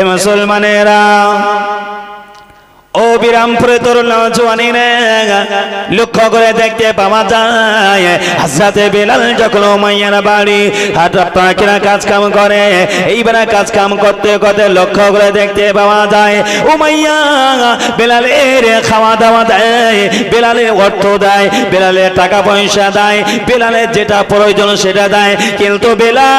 এ মুসলমানেরা, ও বিরামপুরে তরুণ জওয়ানেরা, লক্ষ্য করে দেখতে পাওয়া যায় হযরত বেলাল যখন উমাইয়ার বাড়ি হাঁটা কাজ কাম করে, এইবার কাজ কাম করতে করতে লক্ষ্য করে দেখতে পাওয়া যায় উমাইয়া বেলালের খাওয়া দাওয়া দেয়, বেলালের অর্থ দেয়, বেলালের টাকা পয়সা দেয়, বেলালের যেটা প্রয়োজন সেটা দেয়, কিন্তু বেলাল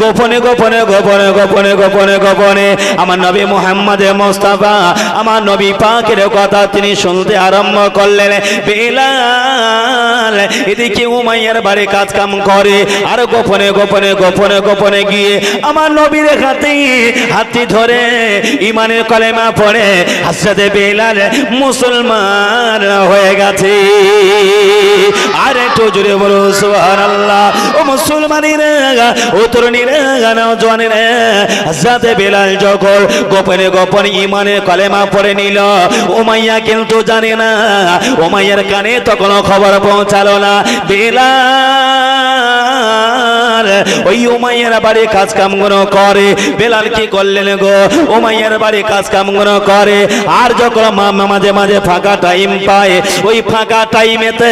গোপনে গোপনে গোপনে গোপনে গোপনে গোপনে আমার নবী মুহাম্মদ মুস্তাফা আমার নবী পাকের কথা তিনি শুনতে আরম্ভ করলেন। বেলাল এদিকে উমাইয়ার বাড়ি কাজ কাম করে, আর গোপনে গোপনে গোপনে গোপনে গিয়ে আমার নবীর হাতে ধরে ইমানের কলেমা পড়ে হযরত বেলাল মুসলমান হয়ে গেছে। আর একটু জোরে বলো সুবহানাল্লাহ। ও মুসলমানেরা, ও তরুণীরা, নওজওয়ানেরা, হযরত বেলাল যখন গোপনে গোপনে ইমানের কলেমা পড়ে নিল, উমাইয়া কিন্তু জানে না, উমাইয়ার কানে তখনও খবর পৌঁছালো না। বেলাল ওই উমাইয়ার বাড়ি কাজ কামগুলো করে। বেলাল কি করলেন গো, উমাইয়ার বাড়ি কাজ কামগুলো করে, আর যখন মাঝে মাঝে ফাঁকা টাইম পায়, ওই ফাঁকা টাইমেতে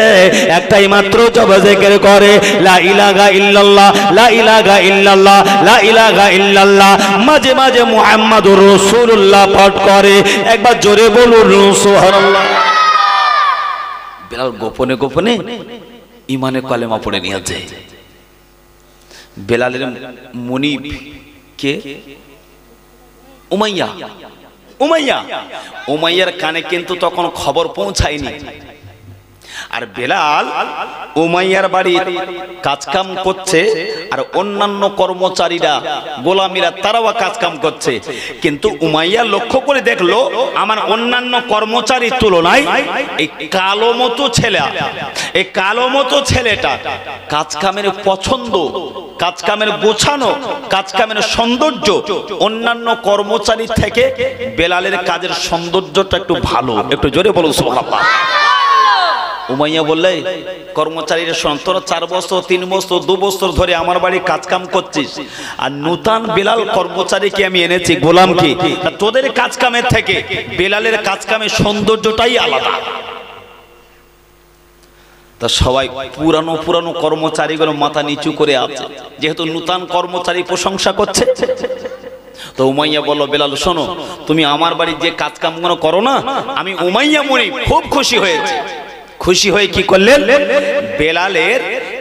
একটাই মাত্র জপ জিকির করে, লা ইলাহা ইল্লাল্লাহ, লা ইলাহা ইল্লাল্লাহ, লা ইলাহা ইল্লাল্লাহ। মাঝে মাঝে মুহাম্মাদুর রাসূলুল্লাহ পাঠ করে। একবার জোরে বলুন সুবহানাল্লাহ। বেলাল গোপনে গোপনে ইমানে কলেমা পড়ে নিয়েছে। বেলালের মুনিব কে? উমাইয়া। উমাইয়া উমাইয়ার কানে কিন্তু তখন খবর পৌঁছায়নি। আর বেলাল উমাইয়ার বাড়ির কাজকাম করছে, আর অন্যান্য কর্মচারীরা গোলামীরা তারাও কাজকাম করছে, কিন্তু উমাইয়া লক্ষ্য করে দেখলো আমার অন্যান্য কর্মচারীর তুলনায় এই কালো মতো ছেলেটা কাজকামের পছন্দ, কাজকামের গোছানো, কাজকামের সৌন্দর্য অন্যান্য কর্মচারীর থেকে বেলালের কাজের সৌন্দর্যটা একটু ভালো। একটু জোরে বলো সুবহানাল্লাহ। উমাইয়া বললে, কর্মচারীরা তোরা 4 বছর 3 বছর 2 বছর ধরে আমার বাড়ি কাজ কাম করছিস, আর নূতন বেলাল কর্মচারীকে আমি এনেছি গোলাম কি, তোদের কাজ কামের থেকে বেলালের কাজ কামের সৌন্দর্যটাই আলাদা। তা সবাই পুরানো পুরানো কর্মচারীগুলো মাথা নিচু করে আছে, যেহেতু নূতন কর্মচারী প্রশংসা করছে। তো উমাইয়া বলল, বেলাল শোনো, তুমি আমার বাড়ি যে কাজ কামগুলো করো না, আমি উমাইয়া মরি খুব খুশি হয়েছে। খুশি হয়ে কি করলেন, বেলালের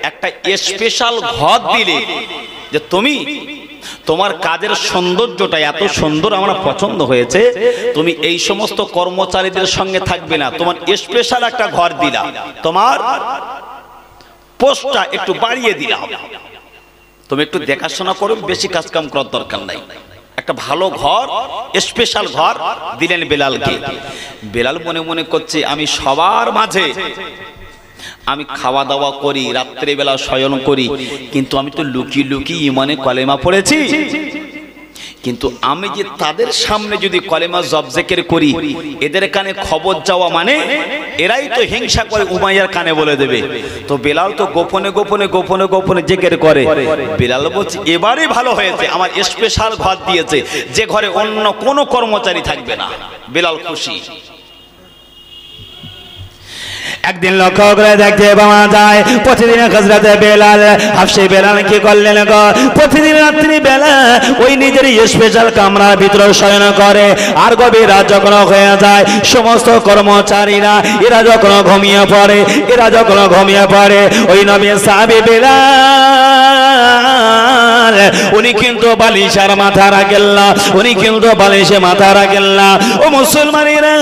একটা স্পেশাল ঘর দিলে, যে তুমি তোমার কাজের সৌন্দর্যটা এত সুন্দর আমার পছন্দ হয়েছে, তুমি এই সমস্ত কর্মচারীদের সঙ্গে থাকবে না, তোমার স্পেশাল একটা ঘর দিলাম, তোমার পোস্টটা একটু বাড়িয়ে দিলাম, তুমি একটু দেখাশোনা করো, বেশি কাজ কাম করার দরকার নাই। একটা ভালো ঘর, স্পেশাল ঘর দিলেন বেলালকে। বেলাল মনে মনে করছে, আমি সবার মাঝে আমি খাওয়া দাওয়া করি, রাত্রে বেলা শয়ন করি, কিন্তু আমি তো লুকিয়ে লুকিয়ে ইমানে কলেমা পড়েছি, কিন্তু আমি যে তাদের সামনে যদি কলেমা জপ জিকির করি, এদের কানে খবর যাওয়া মানে এরাই তো হিংসা করে উমাইয়ার কানে বলে দেবে। তো বেলাল তো গোপনে গোপনে গোপনে গোপনে জিকির করে। বেলাল বলছে, এবারে ভালো হয়েছে, আমার স্পেশাল ঘর দিয়েছে, যে ঘরে অন্য কোনো কর্মচারী থাকবে না। বেলাল খুশি। একদিন লক্ষ্য করে দেখতে পাওয়া যায়, প্রতিদিন হযরত বেলাল হাফসে বেলাল কি করলেন গো, প্রতিদিন রাত্রি বেলা ওই নিজের স্পেশাল কামরার ভিতরে শয়ন করে, আর গভীর রাত যখন হয়ে যায়, সমস্ত কর্মচারীরা এরা যখন ঘুমিয়ে পড়ে, ওই নবী সাহাবী বেলাল উনি কিন্তু বালিশের মাথা রাখেন না, উনি কিন্তু বালিশে মাথা রাখেন না। ও মুসলমানেরা,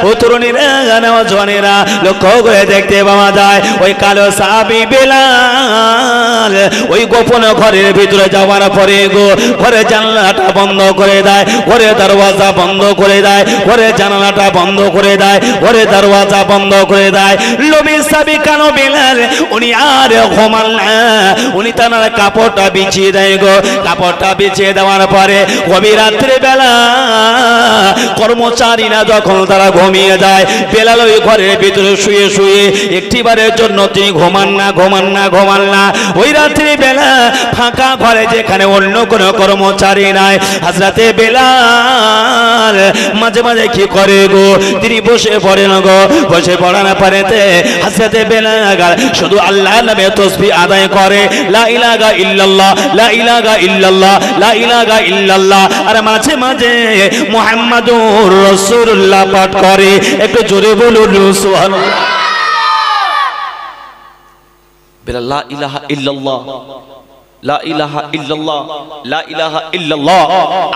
ও তরুণীরা, নওজওয়ানেরা, লক্ষ্য করে দেখতে পাওয়া যায়, ওই কালো সাহাবী বেলাল ওই গোপন ঘরের ভিতরে যাওয়ার পরে গো, ঘরে জানালাটা বন্ধ করে দেয়, ঘরে দরওয়াজা বন্ধ করে দেয়, ঘরে জানালাটা বন্ধ করে দেয়, ঘরে দরওয়াজা বন্ধ করে দেয়। নবী সাহাবী কালো বেলাল উনি আর ঘুমান না, উনি তার কাপড়টা বিছিয়ে দেয় গো, গো কাপড়টা বিছিয়ে দেওয়ার পরে গভীর রাত্রে বেলা কর্মচারীরা যখন তারা ঘুমিয়ে যায়, বেলাল ওই ঘরের ভিতরে শুয়ে শুয়ে একটিবারের জন্য তিনি ঘুমান না। ওই রাত্রি বেলা ফাঁকা ঘরে যেখানে অন্য কোনো কর্মচারী নাই, হযরতে বেলাল মাঝে মাঝে কি করে গো, তিনি বসে পড়েন গো। বসে পড়ার পরেতে হযরতে বেলাল শুধু আল্লাহর নামে তাসবিহ আদায় করে, লা ইলাহা ইল্লাল্লাহ, লা ইলাহা ইল্লাল্লাহ, লা ইলাহা ইল্লাল্লাহ। আর মাঝে মাঝে মুহাম্মাদুর রাসূলুল্লাহ পাঠ করে। একটু জোরে বলুন সুবহানাল্লাহ। বেলাল লা ইলাহা ইল্লাল্লাহ, লা ইলাহা ইল্লাল্লাহ, লা ইলাহা ইল্লাল্লাহ,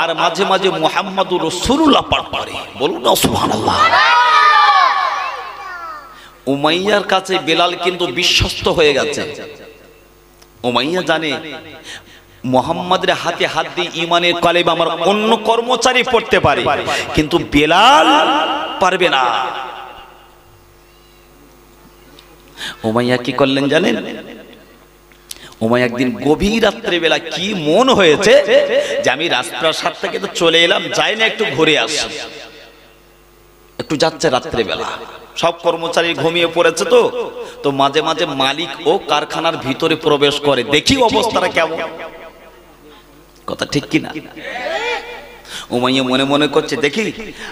আর মাঝে মাঝে মুহাম্মাদুর রাসূলুল্লাহ পাঠ করে। বলুন না সুবহানাল্লাহ। উমাইয়ার কাছে বেলাল কিন্তু বিশ্বস্ত হয়ে গেছে। উমাইয়া জানে মুহাম্মাদের হাতে হাত দিয়ে ঈমানের কালেমা আমার অন্য কর্মচারী পড়তে পারে, কিন্তু বেলাল পারবে না। উমাইয়া কি করলেন জানেন? উমাইয়া একদিন গভীর রাত্রে বেলা কি মন হয়েছে যে আমি রাজপ্রাসাদ থেকে তো চলে এলাম, যাই না একটু ঘুরে আসি। একটু যাচ্ছে রাত্রে বেলা, সব কর্মচারী ঘুমিয়ে পড়েছে, তো মাঝে মাঝে মালিক ও কারখানার ভিতরে প্রবেশ করে, দেখি অবস্থাটা কেমন। কথা ঠিক কিনা? উমাইয়া মনে মনে করছে, দেখি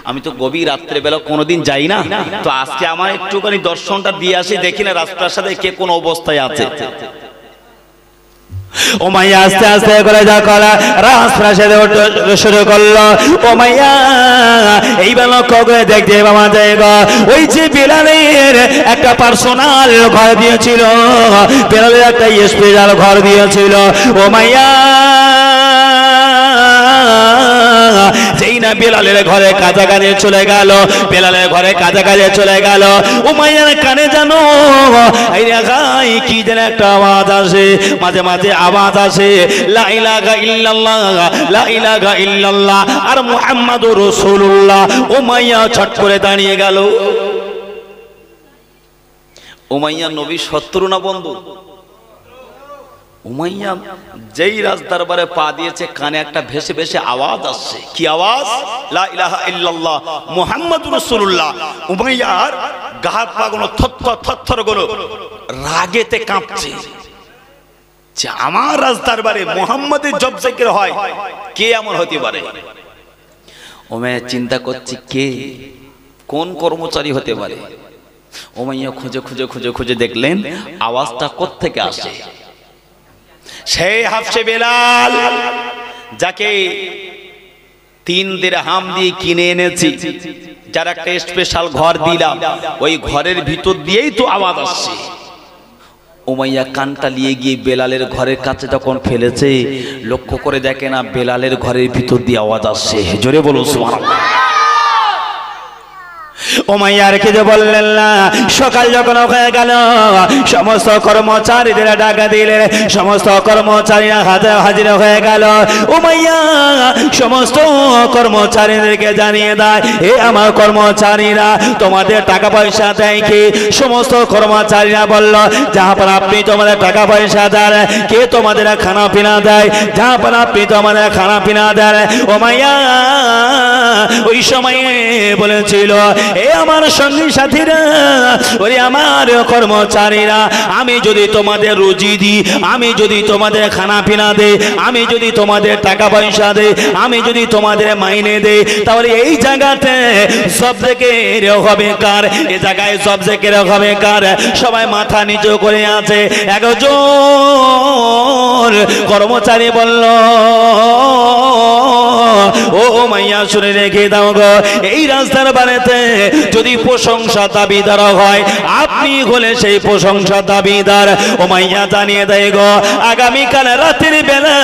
আমি তো গভীর রাত্রে বেলা কোনোদিন যাই না, তো আজকে আমার একটুখানি দর্শনটা দিয়ে আসি, দেখি না রাজপ্রাসাদে কে কোন অবস্থায় আছে। উমাইয়া আস্তে আস্তে করে যা করা রাজপ্রাসাদে শুরু করলো। উমাইয়া এইবার লক্ষ্য করে দেখতে পাওয়া যায় ওই যে বেলালের একটা পার্সোনাল ঘর দিয়েছিল, বেলালের একটা স্পেশাল ঘর দিয়েছিল। উমাইয়া যেই না বেলালের ঘরে কাছাকাছি চলে গেল, বেলালের ঘরে কাছাকাছি চলে গেল, উমাইয়ার কানে জানো কি যেন একটা আওয়াজ আসে, মাঝে মাঝে আওয়াজ আসে লা ইলাহা ইল্লাল্লাহ, লা ইলাহা ইল্লাল্লাহ, আর মুহাম্মাদুর রাসূলুল্লাহ। উমাইয়া ছট করে দাঁড়িয়ে গেল। উমাইয়া নবীর শত্রু না বন্ধু? উমাইয়া যেই রাজদরবারে পা দিয়েছে, কানে একটা ভেসে ভেসে আওয়াজ আসছে। কি আওয়াজ? লা ইলাহা ইল্লাল্লাহ, মুহাম্মাদুর রাসূলুল্লাহ। উমাইয়ার গা হাত পা গুলো থরথর গুলো রাগেতে কাঁপছে যে আমার রাজদরবারে মুহাম্মাদের জব জিকির হয়, কে এমন হতে পারে? উমাইয়া চিন্তা করছে কে, কোন কর্মচারী হতে পারে। উমাইয়া খুঁজে খুঁজে খুঁজে খুঁজে দেখলেন আওয়াজটা কোত্থেকে আসে। সেই হাফসে বেলাল, যাকে 3 দিরহাম দিয়ে কিনে এনেছি, যার একটা স্পেশাল ঘর দিলাম, ওই ঘরের ভিতর দিয়েই তো আওয়াজ আসছে। উমাইয়া কানটা নিয়ে গিয়ে বেলালের ঘরের কাছে যখন ফেলেছে, লক্ষ্য করে দেখে না বেলালের ঘরের ভিতর দিয়ে আওয়াজ আসছে। জোরে বলুন সুবহানাল্লাহ। উমাইয়ার কিছু বললেন না। সকাল যখন হয়ে গেল, সমস্ত কর্মচারীদের ডাকা দিলেন, সমস্ত কর্মচারীরা হাজির হয়ে গেল। উমাইয়া সমস্ত কর্মচারীদেরকে জানিয়ে দেয়, এ আমার কর্মচারীরা, তোমাদের টাকা পয়সা দেয় কি? সমস্ত কর্মচারীরা বলল, জাহাপান আপনি তোমাদের টাকা পয়সা দেন, কে তোমাদের খানা পিনা দেয়? জাহাপান আপনি তোমাদের খানা পিনা দেন। উমাইয়া ওই সময়ে বলেছিল, এ আমার সঙ্গী সাথীরা, ওরে আমার কর্মচারীরা, আমি যদি তোমাদের রুজি দিই, আমি যদি তোমাদের খানা পিনা দেই, আমি যদি তোমাদের টাকা পয়সা দেই, আমি যদি তোমাদের মাইনে দেই, তাহলে এই জায়গাতে সব থেকে হবে কার? এই জায়গায় সব থেকে হবে কার? সবাই মাথা নিচু করে আছে। একজন কর্মচারী বলল, ও মাইয়া শুনে রেখে দাও গো, এই রাস্তার বাড়িতে যদি প্রশংসা দাবিদার হয়, আপনি হলে সেই প্রশংসা দাবিদার। ও মাইয়া জানিয়ে দেয় গো, আগামীকাল রাতের বেলা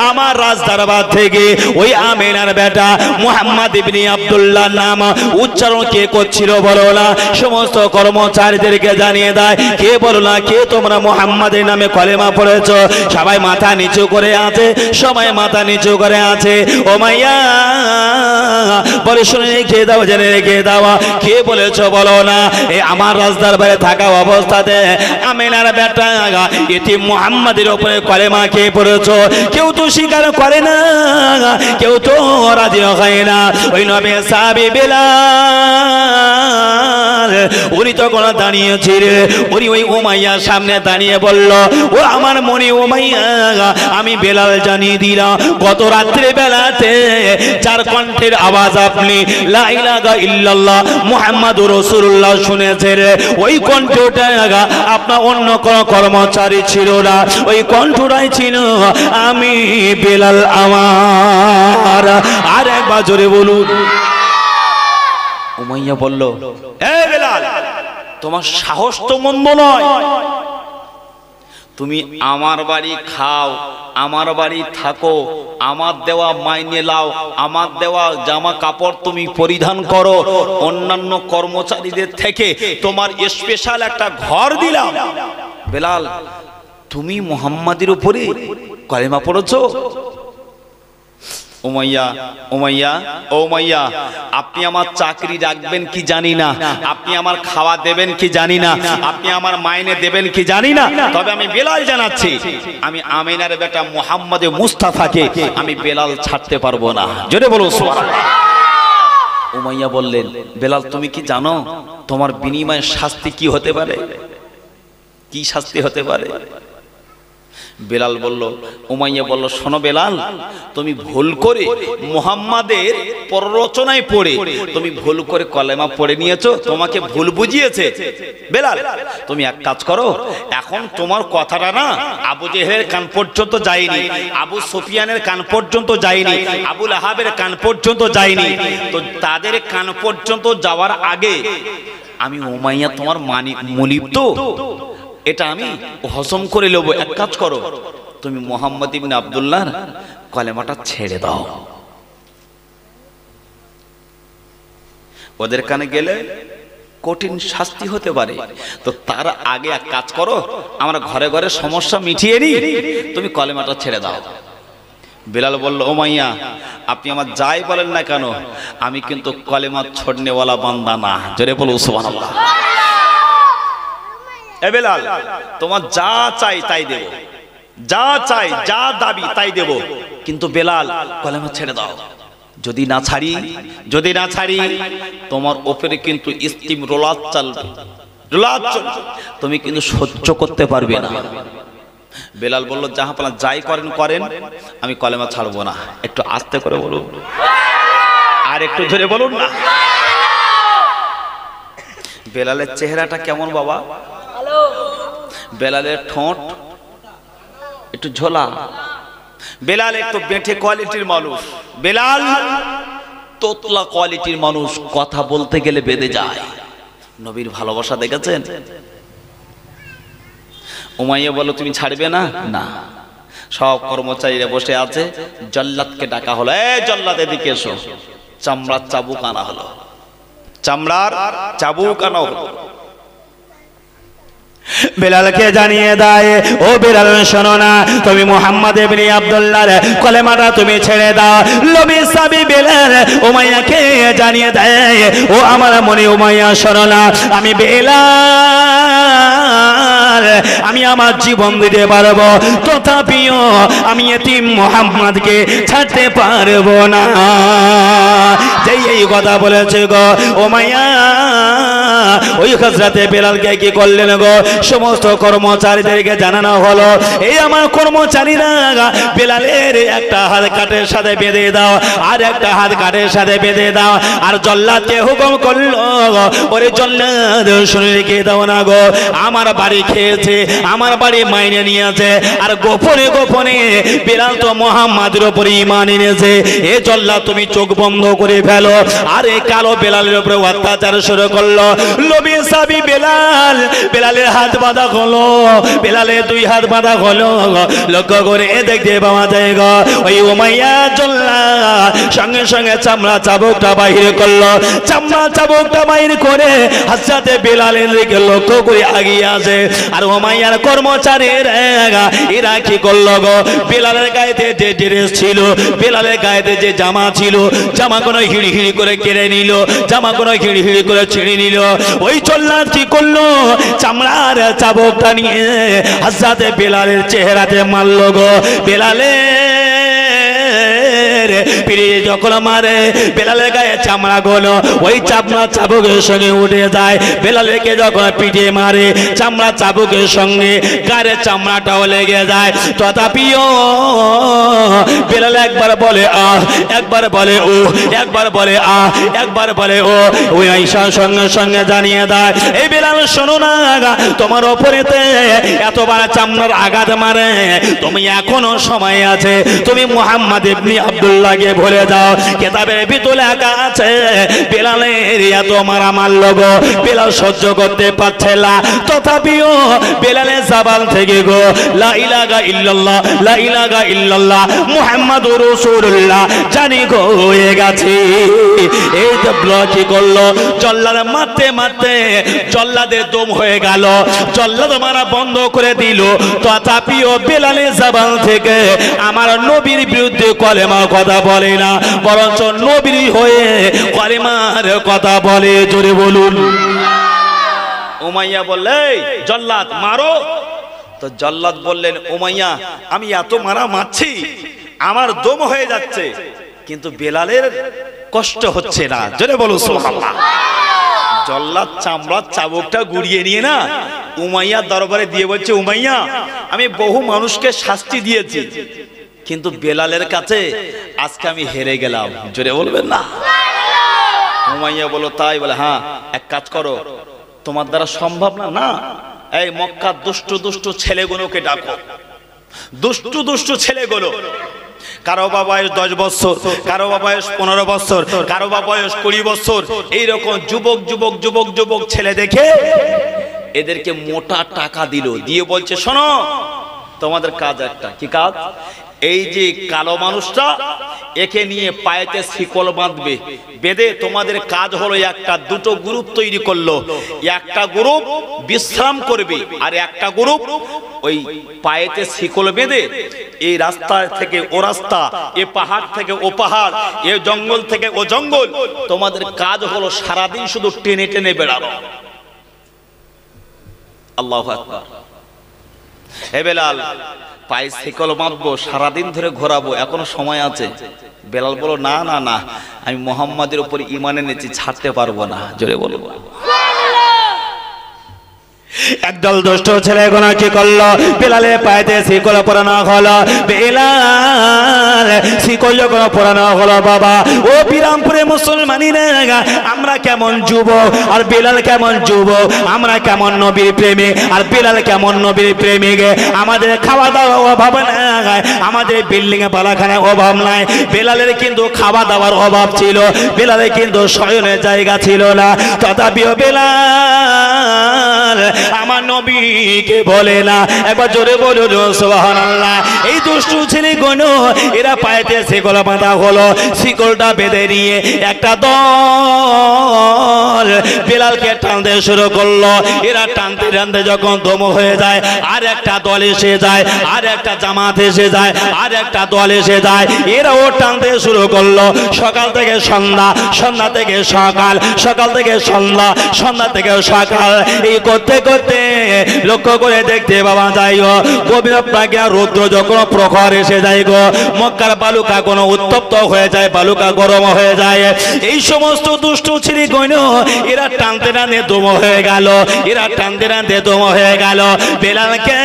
আমার রাজদরবার থেকে ওই আমিনার বেটা মুহাম্মদ ইবনে আব্দুল্লাহ নাম উচ্চারণ কে করছিল বলো না? সমস্ত কর্মচারীদেরকে জানিয়ে দেয়, কে বলো না, কে তোমরা মুহাম্মাদের নামে কলেমা পড়েছো? সবাই মাথা নিচু করে আছে, সবাই মাথা নিচু করে আছে। ও মাইয়া বলে শুনে রেখে দাও, জেনে রেখে দাও। কে বলেছ বলো না? এই আমার রাজদার বাইরে থাকা অবস্থাতে আমিনার বেটা এতিম মুহাম্মাদের উপরে কলেমা কে পড়েছ? কেউ তো স্বীকার করে না, কেউ তো রাজি হয় না। ওই নবী সাহাবী বেলাল উনি তখন দাঁড়িয়েছিল, উনি ওই উমাইয়ার সামনে দাঁড়িয়ে বলল, ও আমার মনে উমাইয়া, আমি বেলাল জানিয়ে দিলাম গত রাত্রে বেলাতে চার কণ্ঠের আওয়াজ আপনি লা ইলাহা ইল্লাল্লাহ মুহাম্মাদুর রাসূলুল্লাহ শুনেছেন। ওই কণ্ঠটা আপনার অন্য কোন কর্মচারী ছিল না, ওই কণ্ঠটাই ছিল আমি বেলাল আমার। আর একবার জোরে বলুন। উমাইয়া বলল, এ বেলাল, তোমার সাহস তো মন্দ নয়, তুমি আমার বাড়ি খাও, আমার বাড়ি থাকো, আমার দেওয়া মাইনে লাও, আমার দেওয়া জামা কাপড় তুমি পরিধান করো, অন্যান্য কর্মচারীদের থেকে তোমার স্পেশাল একটা ঘর দিলাম। বেলাল, তুমি মুহাম্মাদের উপরে কলেমা পড়েছো? উমাইয়া, উমাইয়া, ও উমাইয়া, আপনি আমার চাকরি রাখবেন কি জানি না, আপনি আমার খাওয়া দেবেন কি জানি না, আপনি আমার মাইনে দেবেন কি জানি না, তবে আমি বেলাল জানাচ্ছি, আমি আমিনার বেটা মুহাম্মদে মুস্তাফাকে আমি বেলাল ছাড়তে পারবো না। জোরে বলুন সুবহানাল্লাহ। উমাইয়া বললেন, বেলাল তুমি কি জানো তোমার বিনিময়ে শাস্তি কি হতে পারে? কি শাস্তি হতে পারে? বেলাল বলল, উমাইয়া বলল, শোনো বেলাল, তুমি ভুল করে মুহাম্মাদের প্ররোচনায় পড়ে তুমি ভুল করে কলেমা পড়ে নিয়েছো, তোমাকে ভুল বুঝিয়েছে। বেলাল, তুমি এক কাজ করো, এখন তোমার কথাটা না আবু জেহেলের কান পর্যন্ত যায়নি, আবু সুফিয়ানের কান পর্যন্ত যায়নি, আবু লাহাবের কান পর্যন্ত যায়নি, তো তাদের কান পর্যন্ত যাওয়ার আগে আমি উমাইয়া তোমার মুনিব তো, এটা আমি হজম করে নেব। এক কাজ করো, তুমি মুহাম্মদ ইবনে আব্দুল্লাহর কলেমাটা ছেড়ে দাও। ওদের কানে গেলে কঠিন শাস্তি হতে পারে, তো তার আগে এক কাজ করো, আমরা ঘরে ঘরে সমস্যা মিটিয়ে নি, তুমি কলেমাটা ছেড়ে দাও। বেলাল বলল, উমাইয়া, আপনি আমার যাই বলেন না কেন, আমি কিন্তু কলেমা ছড়নেওয়ালা বান্দা না। জোরে বলো সুবহানাল্লাহ। এ বেলাল, তোমার যা চাই তাই দেব, যা চাই যা দাবি তাই দেব, কিন্তু বেলাল কলেমা ছেড়ে দাও। যদি না ছাড়ি তোমার উপরে কিন্তু ইস্তিম রোলাত চলবে, তুমি কিন্তু সহ্য করতে পারবে না। বেলাল বলল, জাহাপানা যাই করেন করেন, আমি কলেমা ছাড়বো না। একটু আস্তে করে বলুন, আর একটু ধরে বলুন না। বেলালের চেহারাটা কেমন বাবা? বেলালের ঠোঁট একটু ঝোলা, বেলাল একটু বেঁটে কোয়ালিটির মানুষ, বেলাল তোতলা কোয়ালিটির মানুষ, কথা বলতে গেলে বেঁধে যায়। নবীর ভালোবাসা দেখেছেন? উমাইয়া বলল, তুমি ছাড়বে না? না। সব কর্মচারীরা বসে আছে, জল্লাদকে ডাকা হলো, এই জল্লাদ এদিকে এসো। চামড়ার চাবুক আনা হলো, চামড়ার চাবুক আনা হলো। বেলালকে জানিয়ে দেয়, ও বেলাল শোনো না, তুমি মুহাম্মদ ইবনে আব্দুল্লাহর কলেমাটা তুমি ছেড়ে দাও। নবী সাহাবী বেলাল উমাইয়াকে জানিয়ে দেয়, ও আমার মনে উমাইয়া শোনো না, আমি বেলাল, আমি আমার জীবন দিতে পারবো, তথাপিও আমি এতিম মুহাম্মদকে ছাড়তে পারবো না। যেই এই কথা বলেছে গো উমাইয়া, ওই হযরতে বেলালকে কি করলেন গো, সমস্ত কর্মচারীদেরকে জানানো হলো, এই আমার কর্মচারীরা বেলালের একটা হাত কাঠের সাথে বেঁধে দাও, আর একটা হাত কাঠের সাথে বেঁধে দাও। আর জল্লাদকে হুকুম করলো, ওরে জল্লাদ শুনে রেখে দাও না গো, আমার বাড়ি খেয়েছে, আমার বাড়ি মাইনে নিয়েছে, আর গোপনে গোপনে বেলাল তো মুহাম্মাদের উপরে ঈমান এনেছে, এ জল্লাদ তুমি চোখ বন্ধ করে ফেলো। আর এই কালো বেলালের উপরে অত্যাচার শুরু করলো। নবী সাহাবী বেলাল, বেলালের হাত বাঁধা হলো, বেলালের দুই হাত বাঁধা হলো। লক্ষ্য করে দেখতে পাওয়া যায় গো, ওই উমাইয়া জল্লাদ সঙ্গে সঙ্গে চামড়া চাবুকটা বাহির করলো, চামড়া চাবুকটা বাহির করে হযরতে বেলালের দিকে লক্ষ্য করে আগিয়ে আসে। আর উমাইয়ার কর্মচারীরা এরা কি করলো গো, বেলালের গায়েতে যে ড্রেস ছিল, বেলালের গায়েতে যে জামা ছিল, জামাগুলো হিড়ি হিড়ি করে কেড়ে নিল, জামাগুলো হিড়ি হিড়ি করে ছিঁড়ে নিল। ওই জল্লাদ কি করলো, চামড়ার চাবুকটা নিয়ে হযরতে বেলালের চেহারাতে মারলো গো। বেলালের পিঠে যখন মারে, বেলালের গায়ে চামড়া গুলো ওই চামড়া চাবুকের সঙ্গে উঠে যায়। বেলালকে যখন পিঠে মারে, চামড়া চাবুকের সঙ্গে গায়ের চামড়াটাও লেগে যায়। তথাপিও বেলাল একবার বলে আহ, একবার বলে ও, একবার বলে আহ, একবার বলে ও। ওই আয়েশার সঙ্গে সঙ্গে জানিয়ে দেয়, এই বেলাল শোনো না, তোমার ওপরেতে এতবার চামড়ার আঘাত মারে, তুমি এখনো সময় আছে, তুমি মুহাম্মদ ইবনে আব্দুল্লাহকে ভুলে যাও। কিতাবের ভিতরে লেখা আছে বেলালের এত মারা মারল গো, বেলাল সহ্য করতে পারছে না। তথাপিও বেলালের জবান থেকে গো লা ইলাহা ইল্লাল্লাহ, লা ইলাহা ইল্লাল্লাহ মুহাম্মাদুর রাসূলুল্লাহ জানি গো হয়ে গেছে। এই যে ব্লকি করলো, জল্লাদ মারতে মারতে জল্লাদের দম হয়ে গেল, জল্লাদ মারা বন্ধ করে দিল। তথাপিও বেলালের জবান থেকে আমার নবীর বিরুদ্ধে কলেমার কথা বলে না, বরঞ্চ নবীর হয়ে কলেমার কথা বলে। জোরে বলুন। উমাইয়া বললে জল্লাদ মারো, তো জল্লাদ বললেন উমাইয়া আমি এত মারা মারছি, আমার দম হয়ে যাচ্ছে, কিন্তু বেলালের কষ্ট হচ্ছে না। জোরে বলুন সুবহানাল্লাহ। জল্লাদ চামড়ার চাবুকটা গুড়িয়ে নিয়ে না উমাইয়ার দরবারে দিয়ে বলছে, উমাইয়া আমি বহু মানুষকে শাস্তি দিয়েছি, কিন্তু বেলালের কাছে আজকে আমি হেরে গেলাম। জোরে বলবেন না। উমাইয়া বলো তাই? বলে হ্যাঁ, এক কাজ করো, তোমার দ্বারা সম্ভব না, না এই মক্কার দুষ্টু দুষ্টু ছেলেগুলোকে ডাকো, দুষ্টু দুষ্টু ছেলেগুলো, কারো বা বয়স 10 বছর, কারো বা বয়স 15 বছর, কারো বা বয়স 20 বছর, এইরকম যুবক যুবক যুবক যুবক ছেলে দেখে এদেরকে মোটা টাকা দিল, দিয়ে বলছে শোনো তোমাদের কাজ একটা। কি কাজ? এই যে কালো মানুষটা, একে নিয়ে পায়েতে শিকল বাঁধবে, বেঁধে তোমাদের কাজ হলো একটা দুটো গ্রুপ তৈরি করলো, একটা গ্রুপ বিশ্রাম করবে আর একটা গ্রুপ ওই পায়েতে শিকল বেঁধে এই রাস্তা থেকে ও রাস্তা, এ পাহাড় থেকে ও পাহাড়, এ জঙ্গল থেকে ও জঙ্গল, তোমাদের কাজ হলো সারাদিন শুধু টেনে টেনে বেড়ানো। আল্লাহু আকবার। হে বেলাল, পায়ে শিকল বাঁধবো, সারাদিন ধরে ঘোরাবো, এখনো সময় আছে। বেলাল বলো না না না, আমি মুহাম্মাদের উপর ঈমান এনেছি, ছাড়তে পারবো না। জোরে বলো। একদল দুষ্ট ছেলে গোনা কি করলো, বেলালের পায়েতে শিকল পরানো হলো। বেলাল শিকল যখন পরানো হলো, বাবা ও বিরামপুরে মুসলমানিরা, আমরা কেমন যুবক আর বেলাল কেমন যুবক, আমরা কেমন নবীর প্রেমী আর বেলাল কেমন নবীর প্রেমিক। আমাদের খাওয়া দাওয়ার অভাব নাই, আমাদের বিল্ডিং এ বালাখানায় অভাব নাই। বেলালের কিন্তু খাওয়া দাওয়ার অভাব ছিল, বেলালের কিন্তু শয়নের জায়গা ছিল না। তথাপিও বেলাল আমার নবীকে বলে না। একবার জোরে বলুন সুবহানাল্লাহ। এই দুষ্টু ছেলেগুলো এরা পায়েতে শিকল বাঁধা হলো, শিকলটা বেঁধে নিয়ে একটা দল বেলালকে টানতে শুরু করলো। এরা টানতে টানতে যখন দম হয়ে যায়, আর একটা দল এসে যায়, আর একটা জামাত এসে যায়, আর একটা দল এসে যায়, এরাও টানতে শুরু করলো। সকাল থেকে সন্ধ্যা, সন্ধ্যা থেকে সকাল, সকাল থেকে সন্ধ্যা, সন্ধ্যা থেকে সকাল, এই করতে করতে লক্ষ্য করে দেখতে বাবা যাই গো, গভীর প্রাজ্ঞা রৌদ্র যখন প্রখর এসে যায় গো, মক্কার বালুকা কোন উত্তপ্ত হয়ে যায়, বালুকা গরম হয়ে যায়। এই সমস্ত দুষ্ট ছেলে গইন এরা টানতে টানতে দম হয়ে গেল, এরা টানতে টানতে দম হয়ে গেল। বেলালকে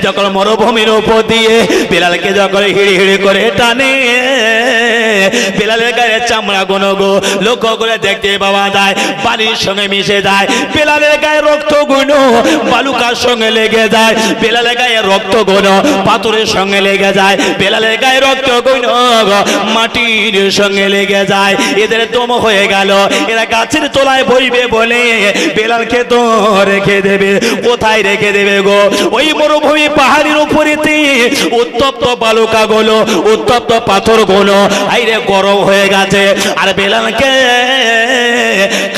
যখন মরুভূমির উপর দিয়ে বেলালকে যখন হিড়ি হিড়ি করে টানে, বেলালের গায়ে চামড়া গুলো গো লক্ষ্য করে দেখতে পাওয়া যায় বালির সঙ্গে মিশে যায়। বেলালের গায়ে রক্ত গুলো বালুকার সঙ্গে লেগে যায়, বেলালের গায়ে রক্ত গুলো পাথরের সঙ্গে লেগে যায়, বেলালের গায়ে রক্ত গুলো মাটির সঙ্গে লেগে যায়। এদের দম হয়ে গেল, এরা গাছের তলায় বইবে বলে বেলালকে তো রেখে দেবে। কোথায় রেখে দেবে গো? ওই মরুভূমি পাহাড়ের উপরেতে উত্তপ্ত বালুকা গুলো, উত্তপ্ত পাথর গুলো বাইরে গরম হয়ে গেছে আর বেলালকে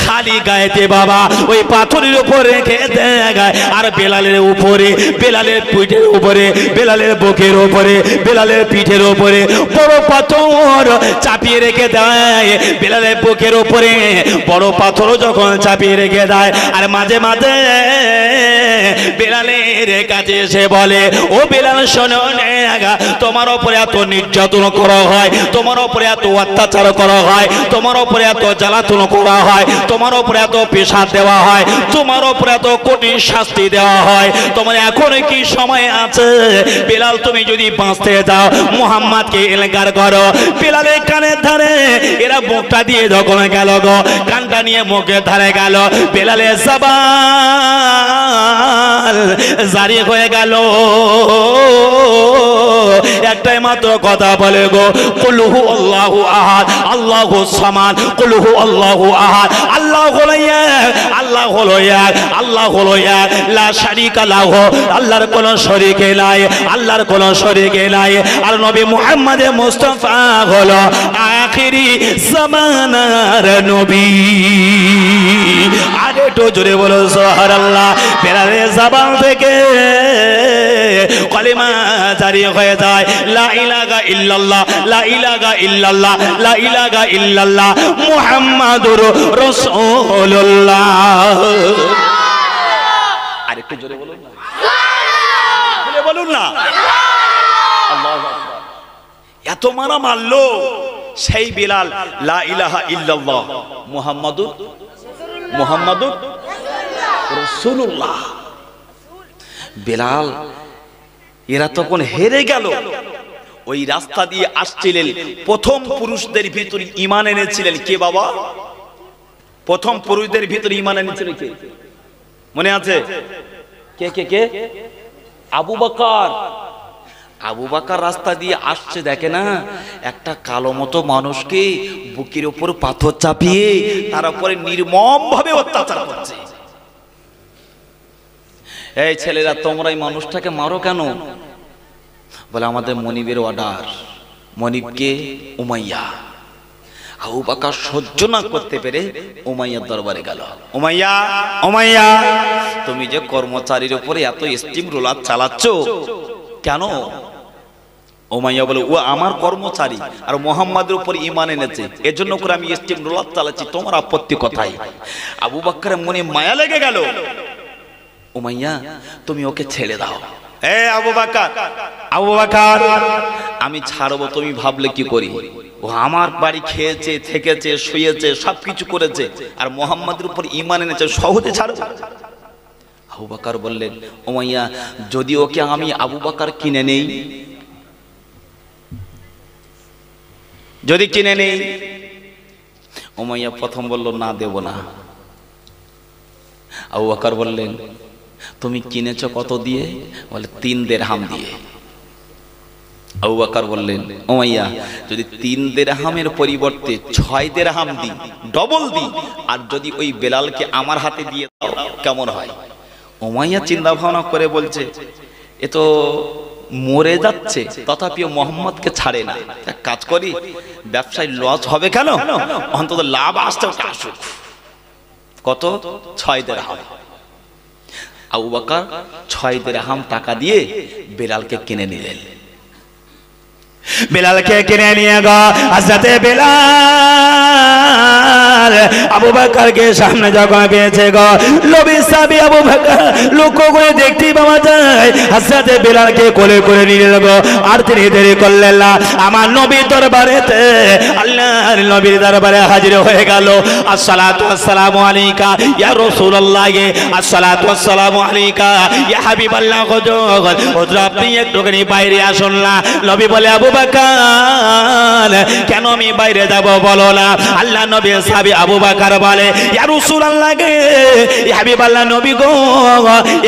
খালি গায়েতে বাবা ওই পাথরের উপরে রেখে দেয় আর বেলালের উপরে, বেলালের পিঠের উপরে, বেলালের বুকের উপরে, বেলালের পিঠের উপরে বড় পাথর চাপিয়ে রেখে দেয়। বেলালের বুকের উপরে বড় পাথর যখন চাপিয়ে রেখে দেয় আর মাঝে মাঝে বেলালের কাছে এসে বলে, ও বেলাল শোনো, তোমার উপরে এত নির্যাতন করা হয়, তোমার উপরে এত অত্যাচার করা হয়, তোমার উপরে এত জ্বালাতন করা হয়, তোমার উপরে এত পেশাদ দেওয়া হয়, তোমার উপরে এত কঠিন শাস্তি দেওয়া হয়, তোমার এখন কি সময় আছে? বেলাল তুমি যদি বাঁচতে যাও মুহাম্মদকে ইনকার করো। বেলালের কানের ধারে এরা মুখটা দিয়ে যখন গেল গো, কানটা নিয়ে মুখের ধারে গেল, বেলালের জবান জারি হয়ে গেল, একটাই মাত্র কথা বলে গো, কুল হু আল্লাহু আহাদ আল্লাহু সামাদ, কুল হু আল্লাহু আহাদ আল্লাহু হলো এক, আল্লাহ হলো এক, আল্লাহ হলো এক, লা শারীকা লাহু, আল্লাহর কোনো শরীক নাই, আল্লাহর কোনো শরীক নাই। আর নবী মুহাম্মদ মুস্তাফা হলো আখিরি জামানার নবী। আর একটু জোরে বলো সুবহানাল্লাহ। বেলালের জবান থেকে কালিমা জারি হয়ে যায়, লা ইলাহা ইল্লাল্লাহ, লা ইলাহা ইল্লাল্লাহ, লা ইলাহা ইল্লাল্লাহ মুহাম্মাদুর রাসূলুল্লাহ। আরেকটু জোরে বলুন না, জোরে বলুন না। আল্লাহু আকবার। এত মারা মারলো সেই বেলাল, লা ইলাহা ইল্লাল্লাহ মুহাম্মাদুর রাসূলুল্লাহ। বেলাল এরা তখন হেরে গেল। ওই রাস্তা দিয়ে আসছিলেন প্রথম পুরুষদের ভিতরে ঈমান এনেছিলেন কে বাবা? প্রথম পুরুষদের ভিতরে ঈমান এনেছিলেন কে? মনে আছে? কে কে কে? আবু বকর। আবু বকর রাস্তা দিয়ে আসছে, দেখে না একটা কালো মতো মানুষকে বুকের উপর পাথর চাপিয়ে তার উপরে নির্মম ভাবে অত্যাচার করছে। এই ছেলেরা তোমরা এই মানুষটাকে মারো কেন? বলে আমাদের মনিবের অর্ডার। মনিবকে? উমাইয়া। আবু বকর সহ্য না করতে পেরে উমাইয়ার দরবারে গেল। উমাইয়া, উমাইয়া তুমি যে কর্মচারীর উপরে এত স্টিম রোলার চালাচ্ছ কেন? উমাইয়া বলে, ও আমার কর্মচারী আর মুহাম্মাদের উপর ঈমান এনেছে, এজন্য করে আমি স্টিম রোলার চালাচ্ছি, তোমার আপত্তি কোথায়? আবু বকরের মনে মায়া লেগে গেল। উমাইয়া তুমি ওকে ছেড়ে দাও। এ আবু বকর, আবু বকর আমি ছাড়বো তুমি ভাবলে কি করি? ও আমার বাড়ি খেয়েছে, থেকেছে, শুয়েছে, সবকিছু করেছে আর মুহাম্মাদের উপর ঈমান এনেছে, সহজে ছাড়বো? আবু বকর বললেন, উমাইয়া যদি ওকে আমি আবু বকর কিনে নেই, যদি কিনে নেই? উমাইয়া প্রথম বলল না, দেব না। আবু বকর বললেন, তুমি কিনেছো কত দিয়ে? বলে 3 দিরহাম দিয়ে। আবু বকর বললেন, উমাইয়া যদি 3 দিরহামের পরিবর্তে 6 দিরহাম দিই, ডবল দিই, আর যদি ওই বেলালকে আমার হাতে দিয়ে দাও কেমন হয়? উমাইয়া চিন্তা ভাবনা করে বলছে, এ তো মরে যাচ্ছে, তথাপিও মোহাম্মদকে ছাড়ে না। এক কাজ করি, ব্যবসায় লস হবে কেন, অন্তত লাভ আসতে আসুক। কত? 6 দিরহাম। আবু বকর 6 দিরহাম টাকা দিয়ে বেলালকে কিনে নিলেন। বেলালকে কিনে নিয়ে গো হযরতে বেলাল আবু বকরকে সামনে যখন পেয়েছে গো, নবী সাহাবী আবু বকর লক্ষ্য করে দেখতেই পাওয়া যায় হযরতে বেলালকে কোলে করে নিয়ে গো। আর তিনি দেরি করলেন না, আমার নবীর দরবারেতে, আল্লাহর নবীর দরবারে হাজির হয়ে গেল। আসসালাতু ওয়াসসালামু আলাইকা ইয়া রাসূলুল্লাহ, আসসালাতু ওয়াসসালামু আলাইকা ইয়া হাবিবাল্লাহ। হুজুর আপনি একটুখানি বাইরে আসুন না। নবী বলে, আবু বকর কেন আমি বাইরে যাব বলো না? আল্লাহ নবী সাহাবী আবু বকর বলে, ইয়া রাসূলুল্লাহ গে, ইয়া হাবিবাল্লাহ নবী গো,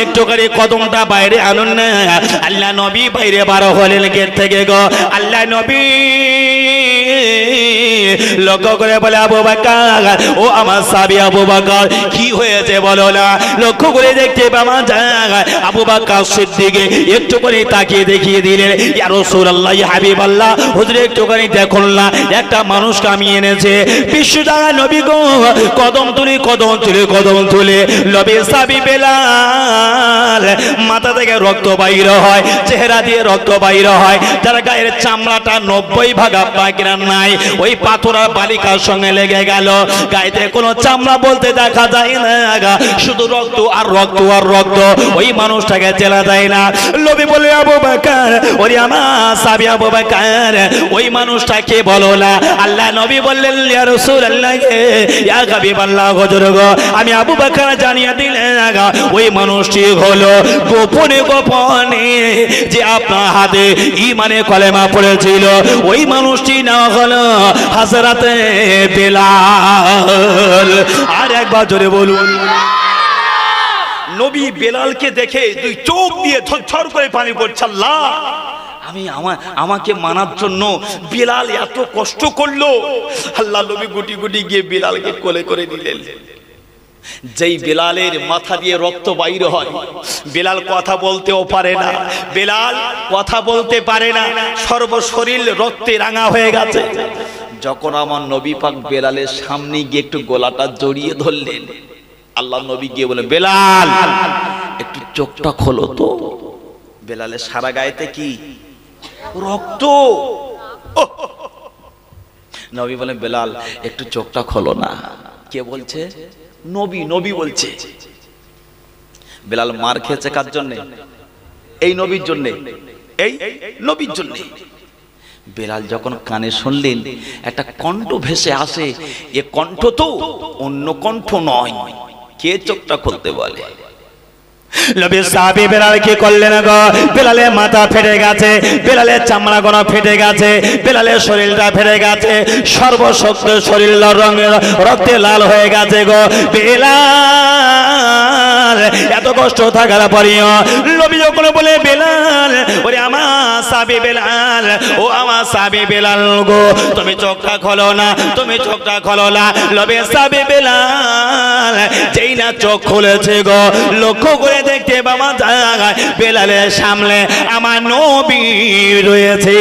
একটু করে কদমটা বাইরে আনুন না। আল্লাহ নবী বাইরে বার হলেন গেট থেকে গো। আল্লাহ নবী লক্ষ্য করে বলে আবু বকর, ও আমার সাহাবী আবু বকর, কি হয়েছে বলো না। লক্ষ্য করে দেখতে পাওয়া যায় আবু বকর সিদ্দিক একটু করে তাকিয়ে দেখিয়ে দিলেন, ইয়া রাসূলুল্লাহ, ইয়া হাবিবাল্লাহ, হুজুর একটু করে দেখুন না, একটা মানুষ কামিয়ে এনেছে। বিশ্বদাতা নবী গো, কদম তুলে কদম তুলে কদম তুলে নবীর সাহাবী বেলাল মাথা থেকে রক্ত বাইর হয়, চেহারা দিয়ে রক্ত বাইর হয়, তার গায়ের চামড়াটা 90 ভাগ বাকিরা নাই, ওই পাথর আর বালিকার সঙ্গে লেগে গেল, গায়েতে কোনো চামড়া বলতে দেখা যায় না, শুধু রক্ত আর রক্ত আর রক্ত, ওই মানুষটাকে চেনা যায় না। নবী বলে আবু বকর, ওরে আমার সাহাবী আবু বকর, ওই মানুষটাকে বলো না। আল্লাহ নবী বললেন, ইয়া রাসূলুল্লাহ, ইয়া হাবিবাল্লাহ, হুজুর গো, আমি আবু বকর জানিয়ে দিলেন ওই মানুষটি হলো গোপনে গোপনে যে আপনার হাতে ঈমানে কলেমা পড়েছিল, ওই মানুষটি না হলো হযরতে বেলাল। আর একবার জোরে বলুন। নবী বেলালকে দেখে দুই চোখ দিয়ে ঝরঝর করে পানি পড়ছে। আল্লাহ, আমাকে মানার জন্য বেলাল এত কষ্ট করলো। আল্লাহ নবী গুটি গুটি গিয়ে বেলালকে কোলে করে দিলেন। যেই বেলালের মাথা দিয়ে রক্ত বাইর হয়, বেলাল কথা বলতেও পারে না, বেলাল কথা বলতে পারে না, সর্বশরীর রক্তে রাঙা হয়ে গেছে। যখন আমার নবী পাক বেলালের সামনে গিয়ে একটু গলাটা জড়িয়ে ধরলেন, আল্লাহ নবী গিয়ে বলে, বেলাল একটু চোখটা খোলো তো। বেলালের সারা গায়েতে কি রক্ত। নবী বলে, বেলাল একটু চোখটা খোলো না। কে বলছে? নবী। নবী বলছে। বেলাল মার খেয়েছে কার জন্য? এই নবীর জন্য, এই নবীর জন্য। বেলাল যখন কানে শুনলেন একটা কণ্ঠ ভেসে আসে, এ কণ্ঠ তো অন্য কণ্ঠ নয়, কে চোখটা খুলতে বলে? নবী সাহাবী বেলাল কি করলেন গো? বেলালের মাথা ফেটে গেছে, বেলালের চামড়া গোনা ফেটে গেছে, বেলালের শরীরটা ফেটে গেছে, সর্বশক্ত শরীর রঙের রক্তে লাল হয়ে গেছে গো। বেলাল এত কষ্ট থাকার পরেও নবী যখন বলে, বেলাল, ওরে আমার সাহাবী বেলাল, ও আমার সাহাবী বেলাল গো, তুমি চোখটা খোলো না, তুমি চোখটা খোলো না। নবী সাহাবী বেলাল যেই না চোখ খুলেছে গো, লক্ষ্য করে দেখতে বাবা যায় বেলালের সামনে আমার নবী রয়েছে।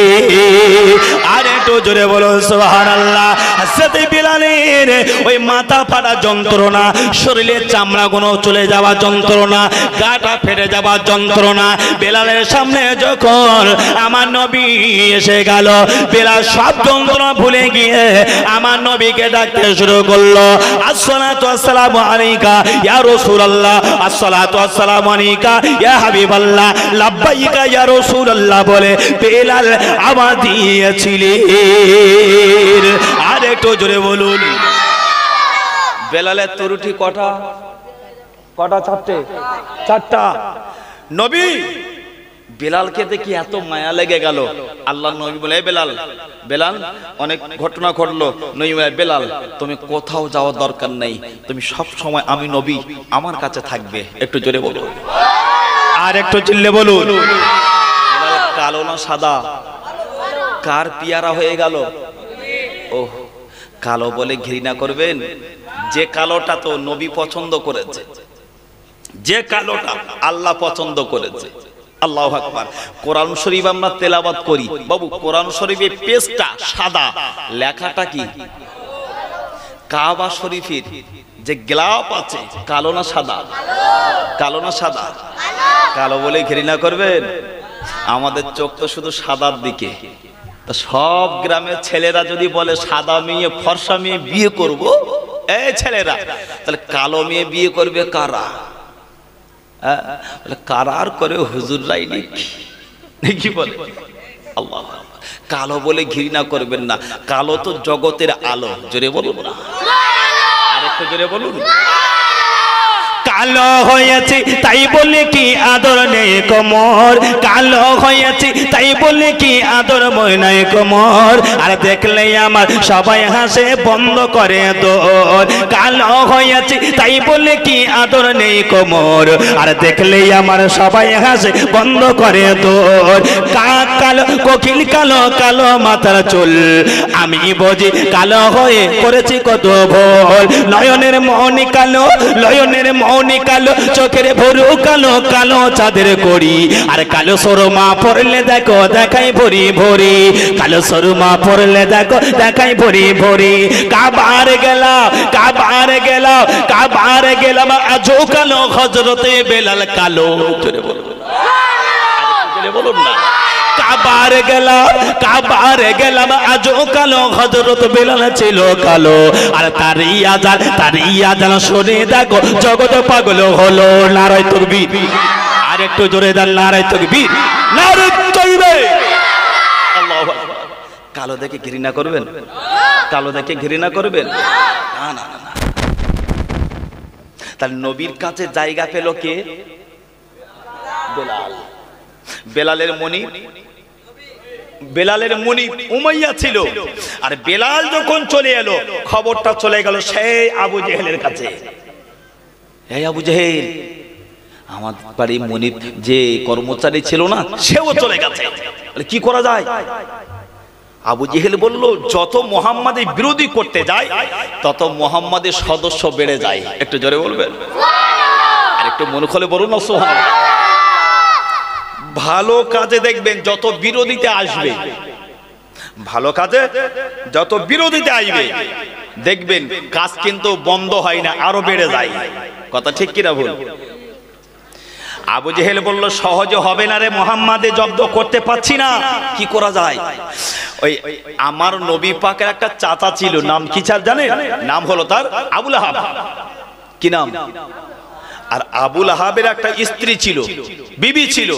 আর একটু জোরে বলো সুবহানাল্লাহ। হযরত বেলালের ওই মাথা ফাটা যন্ত্রণা, শরীরের চামড়া গুলো চলে যাওয়া যন্ত্রণা, গাটা ফেটে যাওয়া যন্ত্রণা, বেলালের সামনে যখন আমার নবী এসে গেল, বেলাল সব যন্ত্রণা ভুলে গিয়ে আমার নবীকে ডাকতে শুরু করলো, আসসালাতু আসসালামু আলাইকা ইয়া রাসূলুল্লাহ, আসসালাতু আসসালামু আলাইকা ইয়া হাবিবাল্লাহ, লাব্বাইকা ইয়া রাসূলুল্লাহ বলে বেলাল আওয়াজ দিয়েছিলেন। আর একটু জোরে বলুন। বেলালের তরুটি কটা? কটা? চারটা। নবী বেলালকে দেখি এত মায়া লেগে গেল। আল্লাহ নবী বলে, বেলাল, বেলাল অনেক ঘটনা ঘটলো। নবী বলে, বেলাল তুমি কোথাও যাওয়ার দরকার নেই, তুমি সব সময় আমি নবী আমার কাছে থাকবে। একটু জোরে বলুন। আর একটু চিল্লে বলুন। কালো না সাদা? কার পিয়ারা হয়ে গেল? ও কালো বলে ঘৃণা করবেন? যে কালোটা তো নবী পছন্দ করেছে, যে কালোটা আল্লাহ পছন্দ করেছে। আল্লাহু আকবার। কোরআন শরীফ আমরা তেলাওয়াত করি বাবু, কোরআন শরীফের পেজটা সাদা, লেখাটা কি? কাবা শরীফের যে গ্লাপ আছে কালো না সাদা? কালো না সাদা? কালো বলে ঘৃণা করবেন? আমাদের চোখ তো শুধু সাদার দিকে। তা সব গ্রামের ছেলেরা যদি বলে সাদা মেয়ে ফর্সা মেয়ে বিয়ে করব, এই ছেলেরা, তাহলে কালো মেয়ে বিয়ে করবে কারা? কারার করে হুজুররাই নাকি বলে? আল্লাহ। কালো বলে ঘৃণা করবেন না, কালো তো জগতের আলো। জোরে বলুন না, আরেকটু জোরে বলুন। কালো হয়েছি তাই বলে কি আদর নেই কোমর, কালো হয়েছি তাই বলে কি আদর মই নাই কোমর, আর দেখলে আমার সবাই হাসে বন্ধ করে দোর, কালো হয়েছি তাই বলে কি আদর নেই কোমর, আর দেখলে আমার সবাই হাসে বন্ধ করে দোর। কাক কালো কোকিল কালো, কালো মাথার চুল, আমি বুঝি কালো হয়ে করেছি কত ভুল। নয়নের মনি কালো, নয়নের মনি কালো, চোখের ভরু কালো, কালো চাঁদের করি, আর কালো সরমা পড়লে দেখো দেখাই ভরি ভরি, কালো সরমা পড়লে দেখো দেখাই ভরি ভরি। কাবার গেলাম, কাবার গেলাম, কাবার গেলাম, আজও কালো হযরতে বেলাল কালো। জোরে বলুন, জোরে বলুন না। কাবার গেলাম, কাবার গেলাম, আজও কালো হযরত বেলাল ছিল কালো, আর তারই আজান, তারই আজান শুনে দেখো জগৎ পাগল হলো। নারায়ে তাকবীর, আর একটু জোরে দেন নারায়ে তাকবীর, নারায়ে তাকবীর। আল্লাহু আকবার। কালো দেখে ঘৃণা করবেন? কালো দেখে ঘৃণা করবেন? না না না। তাহলে নবীর কাছে জায়গা পেল কে? বেলাল। বেলালের মনি, বেলালের মনি উমাইয়া ছিল, আর বেলাল যখন চলে এলো খবরটা চলে গেল সেই আবু জেহেলের কাছে। এই আবু জেহেল, আমার বাড়ি মনির যে কর্মচারী ছিল না সেও চলে গেছে, কি করা যায়? আবু জেহেল বলল, যত মুহাম্মাদের বিরোধী করতে যায় তত মুহাম্মাদের সদস্য বেড়ে যায়। একটু জোরে বলবেন, আর একটু মন খুলে বলুন না সুবহানাল্লাহ। ভালো কাজে দেখবেন যত বিরোধিতা আসবে, ভালো কাজে যত বিরোধিতা আসবে দেখবেন কাজ কিন্তু বন্ধ হয় না, আরো বেড়ে যায়। কথা ঠিক কিনা ভুল? আবু জেহেল বলল, সহজে হবে না রে, মুহাম্মাদে জব্দ করতে পারছি না, কি করা যায়? ওই আমার নবী পাকের একটা চাচা ছিল, নাম কি জানেন? নাম হলো তার আবুল আহাব। কি নাম? আর আবুল আহাবের একটা স্ত্রী ছিল, বিবি ছিল,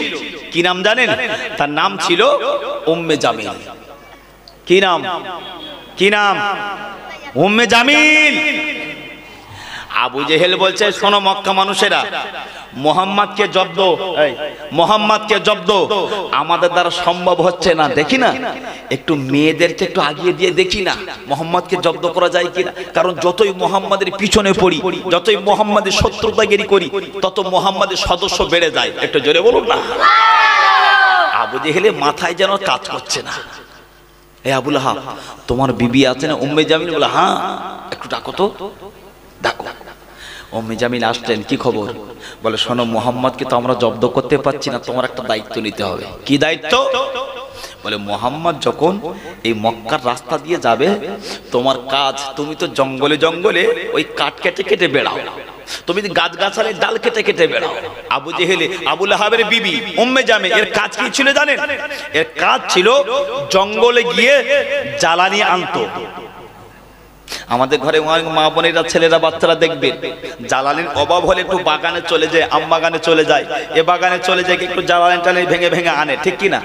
কি নাম জানেন? তার নাম ছিল উম্মে জামিল। কি নাম? কি নাম? উম্মে জামিল। আবু জেহেল বলছে, শোনো মক্কা মানুষেরা, মুহাম্মাদকে জব্দ, মুহাম্মাদকে জব্দ আমাদের দ্বারা সম্ভব হচ্ছে না, দেখি না একটু মেয়েদেরকে একটু আগিয়ে দিয়ে দেখি না মুহাম্মাদকে জব্দ করা যায় কিনা, কারণ যতই মুহাম্মাদের পিছনে পড়ি, যতই মুহাম্মাদের শত্রুতাগিরি করি, তত মুহাম্মাদের সদস্য বেড়ে যায়। একটু জোরে বলুন না। আবু জেহেলের মাথায় যেন কাজ করছে না। এই আবুল আহাব, তোমার বিবি আছে না উম্মে জামিল? বলে হ্যাঁ, একটু ডাকো তো, ডাকো। উম্মে জামিল আসলেন, কি খবর? বলে শোনো, মুহাম্মাদকে তো আমরা জব্দ করতে পারছি না, তোমার একটা দায়িত্ব নিতে হবে। কি দায়িত্ব? বলে মুহাম্মাদ যখন এই মক্কার রাস্তা দিয়ে যাবে, তোমার কাজ, তুমি তো জঙ্গলে জঙ্গলে ওই কাঠ কেটে কেটে বেড়াও, তুমি গাছ গাছালে ডাল কেটে কেটে বেড়াও। আবু জেহেল, আবুল আহাবের বিবি উম্মে জামিল, এর কাজ কি ছিল জানেন? এর কাজ ছিল জঙ্গলে গিয়ে জ্বালানি আনতো। আমাদের ঘরে মা বোনেরা, ছেলেরা, বাচ্চারা দেখবেন জ্বালানির অভাব হলে একটু বাগানে চলে যায়, আম বাগানে চলে যায়, এ বাগানে চলে যায়, একটু জ্বালানি টানি ভেঙে ভেঙে আনে, ঠিক কিনা?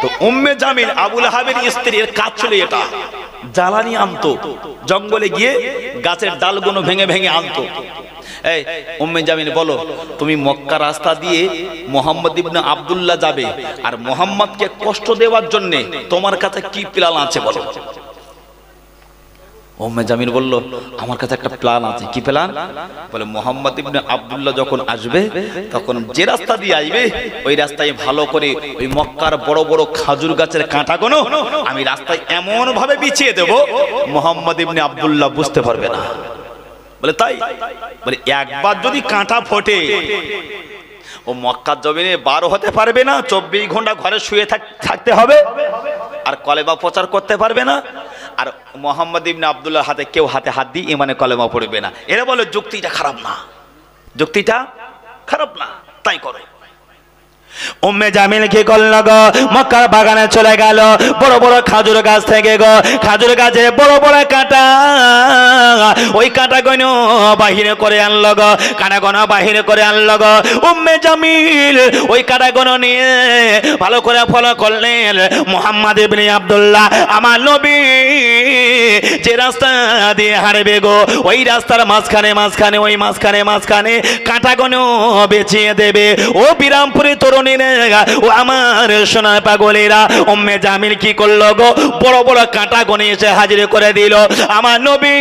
তো উম্মে জামিল আবুল আহাবের স্ত্রীর কাজ ছিল এটা, জ্বালানি আনতো, জঙ্গলে গিয়ে গাছের ডালগুলো ভেঙে ভেঙে আনতো। এই উম্মে জামিল, বলো তুমি মক্কা রাস্তা দিয়ে মুহাম্মদ ইবনে আব্দুল্লাহ যাবে, আর মুহাম্মদকে কষ্ট দেওয়ার জন্য তোমার কাছে কি প্ল্যান আছে বলো। উম্মে জামিল বলল, আমার কাছে একটা প্ল্যান আছে। কি প্ল্যান? বলে মুহাম্মদ ইবনে আব্দুল্লাহ যখন আসবে, তখন যে রাস্তা দিয়ে আসবে ওই রাস্তায় ভালো করে ওই মক্কার বড় বড় খাজুর গাছের কাঁটাগুলো আমি রাস্তায় এমন ভাবে বিছিয়ে দেব মুহাম্মদ ইবনে আব্দুল্লাহ বুঝতে পারবে না। বলে তাই? বলে একবার যদি কাঁটা ফোটে ও মক্কার জমিনে বার হতে পারবে না, 24 ঘন্টা ঘরে শুয়ে থাকতে হবে, আর কলেমা প্রচার করতে পারবে না, আর মুহাম্মদ ইবনে আব্দুল্লাহর হাতে কেউ হাতে হাত দিয়ে ইমানে কলেমা পড়বে না। এরা বলে যুক্তিটা খারাপ না, যুক্তিটা খারাপ না, তাই করে। উম্মে জামিল কি করল গো? মক্কার বাগানে চলে গেল, বড় বড় খাজুর গাছ থেকে গো, খাজুর গাছে বড় বড় কাঁটা, ওই কাঁটা গণ বাহিরে করে আনলো গো, কাঁটা গণ বাহিরে করে আনলো গো। উম্মে জামিল ওই কাঁটা গণ নিয়ে ভালো করে ফলো করলেন মুহাম্মদ ইবনে আব্দুল্লাহ আমার নবী যে রাস্তা দিয়ে হাঁটবে গো ওই রাস্তার মাঝখানে মাঝখানে ওই মাঝখানে মাঝখানে কাঁটাগুলো বেছিয়ে দেবে। ও বিরামপুরে তরুণীরা, ও আমার সোনার পাগলেরা, উম্মে জামিল কি করলো গো? বড় বড় কাঁটা গনে এসে হাজির করে দিল। আমার নবী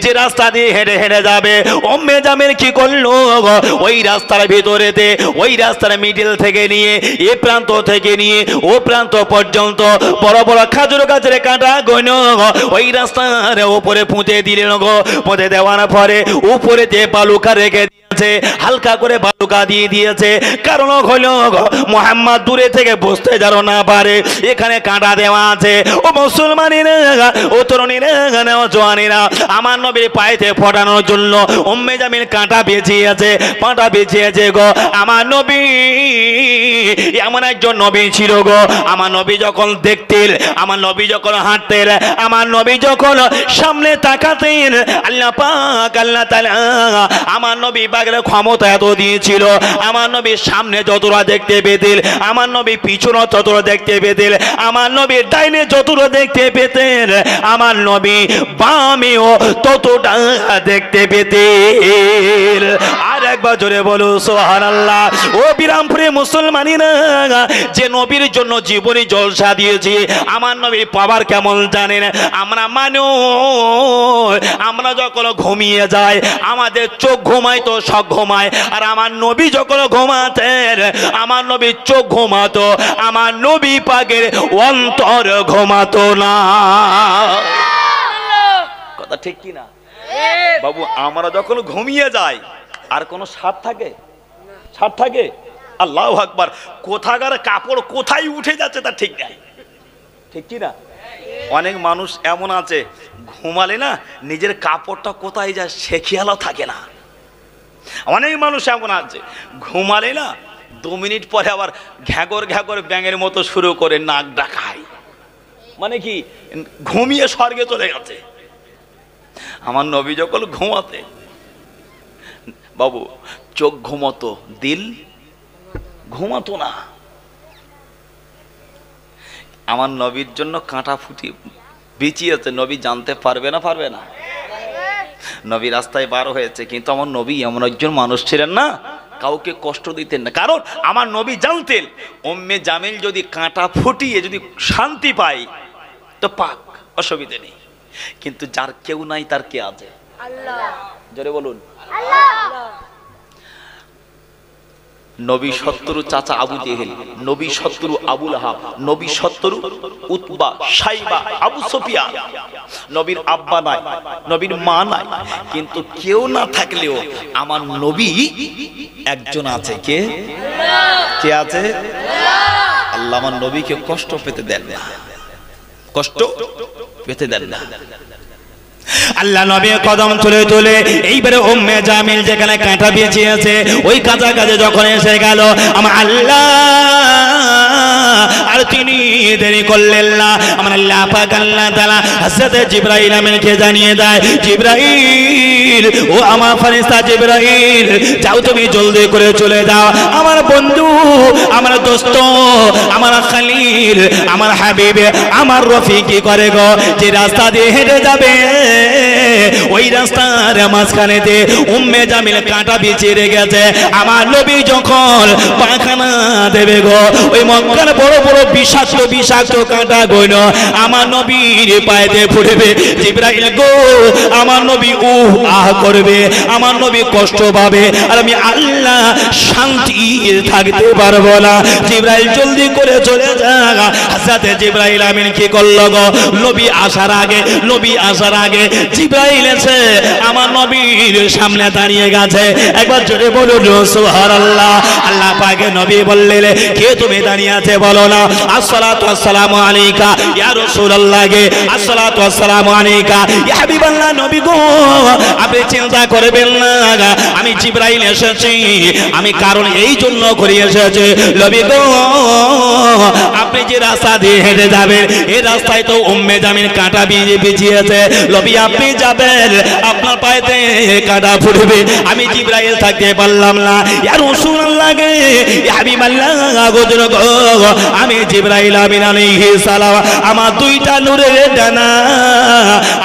যে রাস্তা দিয়ে হেঁটে হেঁটে যাবে, উম্মে জামিল কি করলো গো? ওই রাস্তার ভিতরেতে, ওই রাস্তার মিডিল থেকে নিয়ে এ প্রান্ত থেকে নিয়ে ও প্রান্ত পর্যন্ত বড় বড় খাজুর গাছের কাঁটা গনো ওই রাস্তার উপরে পুঁতে দিলেন গো। পুঁতে দেওয়ার পরে উপরে দিয়ে বালুকা রেখে দিয়েছে, হালকা করে বালুকা দিয়ে দিয়েছে। কারণ হলো মুহাম্মদ দূরে থেকে বুঝতে যেন না পারে এখানে কাঁটা দেওয়া আছে। ও মুসলমানেরা, ও তরুণীরা, জওয়ানেরা, আমার নবীর পায়েতে ফোটানোর জন্য উম্মে জামিল কাঁটা বেঁচিয়েছে, পাঁটা বেঁচিয়েছে গো। আমার নবী এমন একজন নবী ছিল গো, আমার নবী যখন দেখতেন, আমার নবী যখন হাঁটতেন, আমার নবী যখন সামনে তাকাতেন, আল্লাহ পাক আল্লাহ তাআলা আমার নবী পাকের ক্ষমতা এত দিয়েছিল। আমার নবী সামনে যতটা দেখতে পেতেন, আমার নবী পিছনে ততটা দেখতে পেতেন, আমার নবী ডাইনে যতটা দেখতে পেতেন, আমার নবী বামেও ততটা দেখতে পেতেন। আর একবার জোরে বলো সুবহানাল্লাহ। ও বিরামপুরে মুসলমানেরা, যে নবীর জন্য জীবনী জলসা দিয়েছি, আমার নবীর পাওয়ার কেমন জানেন? আমরা মানুষ, আমরা যখন ঘুমিয়ে যাই আমাদের চোখ ঘুমায় তো সব ঘুমায়, আর আমার নবী যখন ঘুমাতেন আমার নবীর চোখ ঘুমাতো, আমার নবী পাকের অন্তর ঘুমাতো না। কথা ঠিক কি না বাবু? আমরা যখন ঘুমিয়ে যাই আর কোনো স্বাদ থাকে? স্বাদ থাকে? আল্লাহু আকবার। কোথাকার কাপড় কোথায় উঠে যাচ্ছে তা ঠিক নাই, ঠিক কি না? অনেক মানুষ এমন আছে ঘুমালে না নিজের কাপড়টা কোথায় যায় সে খেয়ালও থাকে না। অনেক মানুষ এমন আছে ঘুমালে না 2 মিনিট পরে আবার ঘ্যাগর ঘ্যাগর ব্যাঙের মতো শুরু করে নাক ডাকায়, মানে কি ঘুমিয়ে স্বর্গে চলে গেছে। আমার নবী যখন ঘুমাতে বাবু চোখ ঘুমতো, দিল ঘুমাতো না। আমার নবীর জন্য কাঁটা ফুটি বিছিয়েছে, নবী জানতে পারবে না? পারবে না? নবী রাস্তায় বার হয়েছে, কিন্তু আমার নবী এমন একজন মানুষ ছিলেন না কাউকে কষ্ট দিতেন না। কারণ আমার নবী জানতেন উম্মে জামিল যদি কাঁটা ফুটিয়ে যদি শান্তি পায় তো পাক, অসুবিধা নেই। কিন্তু যার কেউ নাই তার কে আছে? আল্লাহ। জোরে বলুন আল্লাহ। নবী শত্রু চাচা আবু জেহেল, নবী শত্রু আবু লাহাব, নবী শত্রু উতবা, সাইবা, আবু সুফিয়ান। নবীর আব্বা নাই, নবীর মা নাই, কিন্তু কেউ না থাকলেও আমার নবী একজন আছে। কে? কে আছে? আল্লাহ আমার নবীকে কষ্ট পেতে দেন না, কষ্ট পেতে দেন না। আল্লাহ নবী কদম তুলে তুলে এইবারে উম্মে জামিল যেখানে কাঁটা বিছিয়েছে ওই কাঁচা কাছে যখন এসে গেল আমার আল্লাহ আর তিনি দেরি করলেন না। আমার আল্লাহ পাক আল্লাহ তাআলা হযরত জিবরাইল আমিনকে জানিয়ে দেয়, জিবরাইল, ও আমার ফেরেশতা জিবরাইল, যাও তুমি জলদি করে চলে যাও। আমার বন্ধু, আমার দোস্ত, আমার খলিল, আমার হাবিব, আমার রফিক কি করে গো, যে রাস্তা দিয়ে হেঁটে যাবে ওই রাস্তার মাঝখানেতে উম্মে জামিল কাঁটা বিছিয়ে রেখেছে। আমার নবী যখন পায়খানা দেবে গো ওই মক্কার বড় বড় বিষাক্ত বিষাক্ত কাঁটা গইল আমার নবীর পায়েতে ফুটবে। জিবরাইল গো আমার নবী আহ করবে, আমার নবী কষ্ট পাবে, আর আমি আল্লাহ শান্তি থাকতে পারবো না। জিবরাইল জলদি করে চলে যা। হযরত জিবরাইল আমিন কি করলো গো, নবী আসার আগে, নবী আসার আগে জিবরাইল এসে আমার নবীর সামনে দাঁড়িয়ে গেছে। একবার জোরে বলুন সুবহানাল্লাহ। আল্লাহ পাকে নবী বললেন, কে তুমি দাঁড়িয়ে আছে বলো না। আসসালাতু আসসালামু আলাইকা ইয়া রাসূলুল্লাহ, গে আসসালাতু আসসালামু আলাইকা ইয়া হাবিবাল্লাহ। নবী গো আপনি চিন্তা করবেন না, আমি জিবরাইল এসেছি, আমি কারণ এই জন্য করে এসেছি। নবী গো আপনি যে রাস্তা দিয়ে হেঁটে যাবেন এই রাস্তায় তো উম্মে জামিল কাঁটা বিছিয়েছে। নবী আপনি যা যাবেন আপনার পায়েতে কাঁটা ফুটবে। আমি জিবরাইল থাকতে পারলাম না, ইয়া রাসূলুল্লাহ গে ইয়া হাবিবাল্লাহ গো, আমি জিবরাইল আমিন আলাইহিস সালাম আমার দুইটা নূরের ডানা,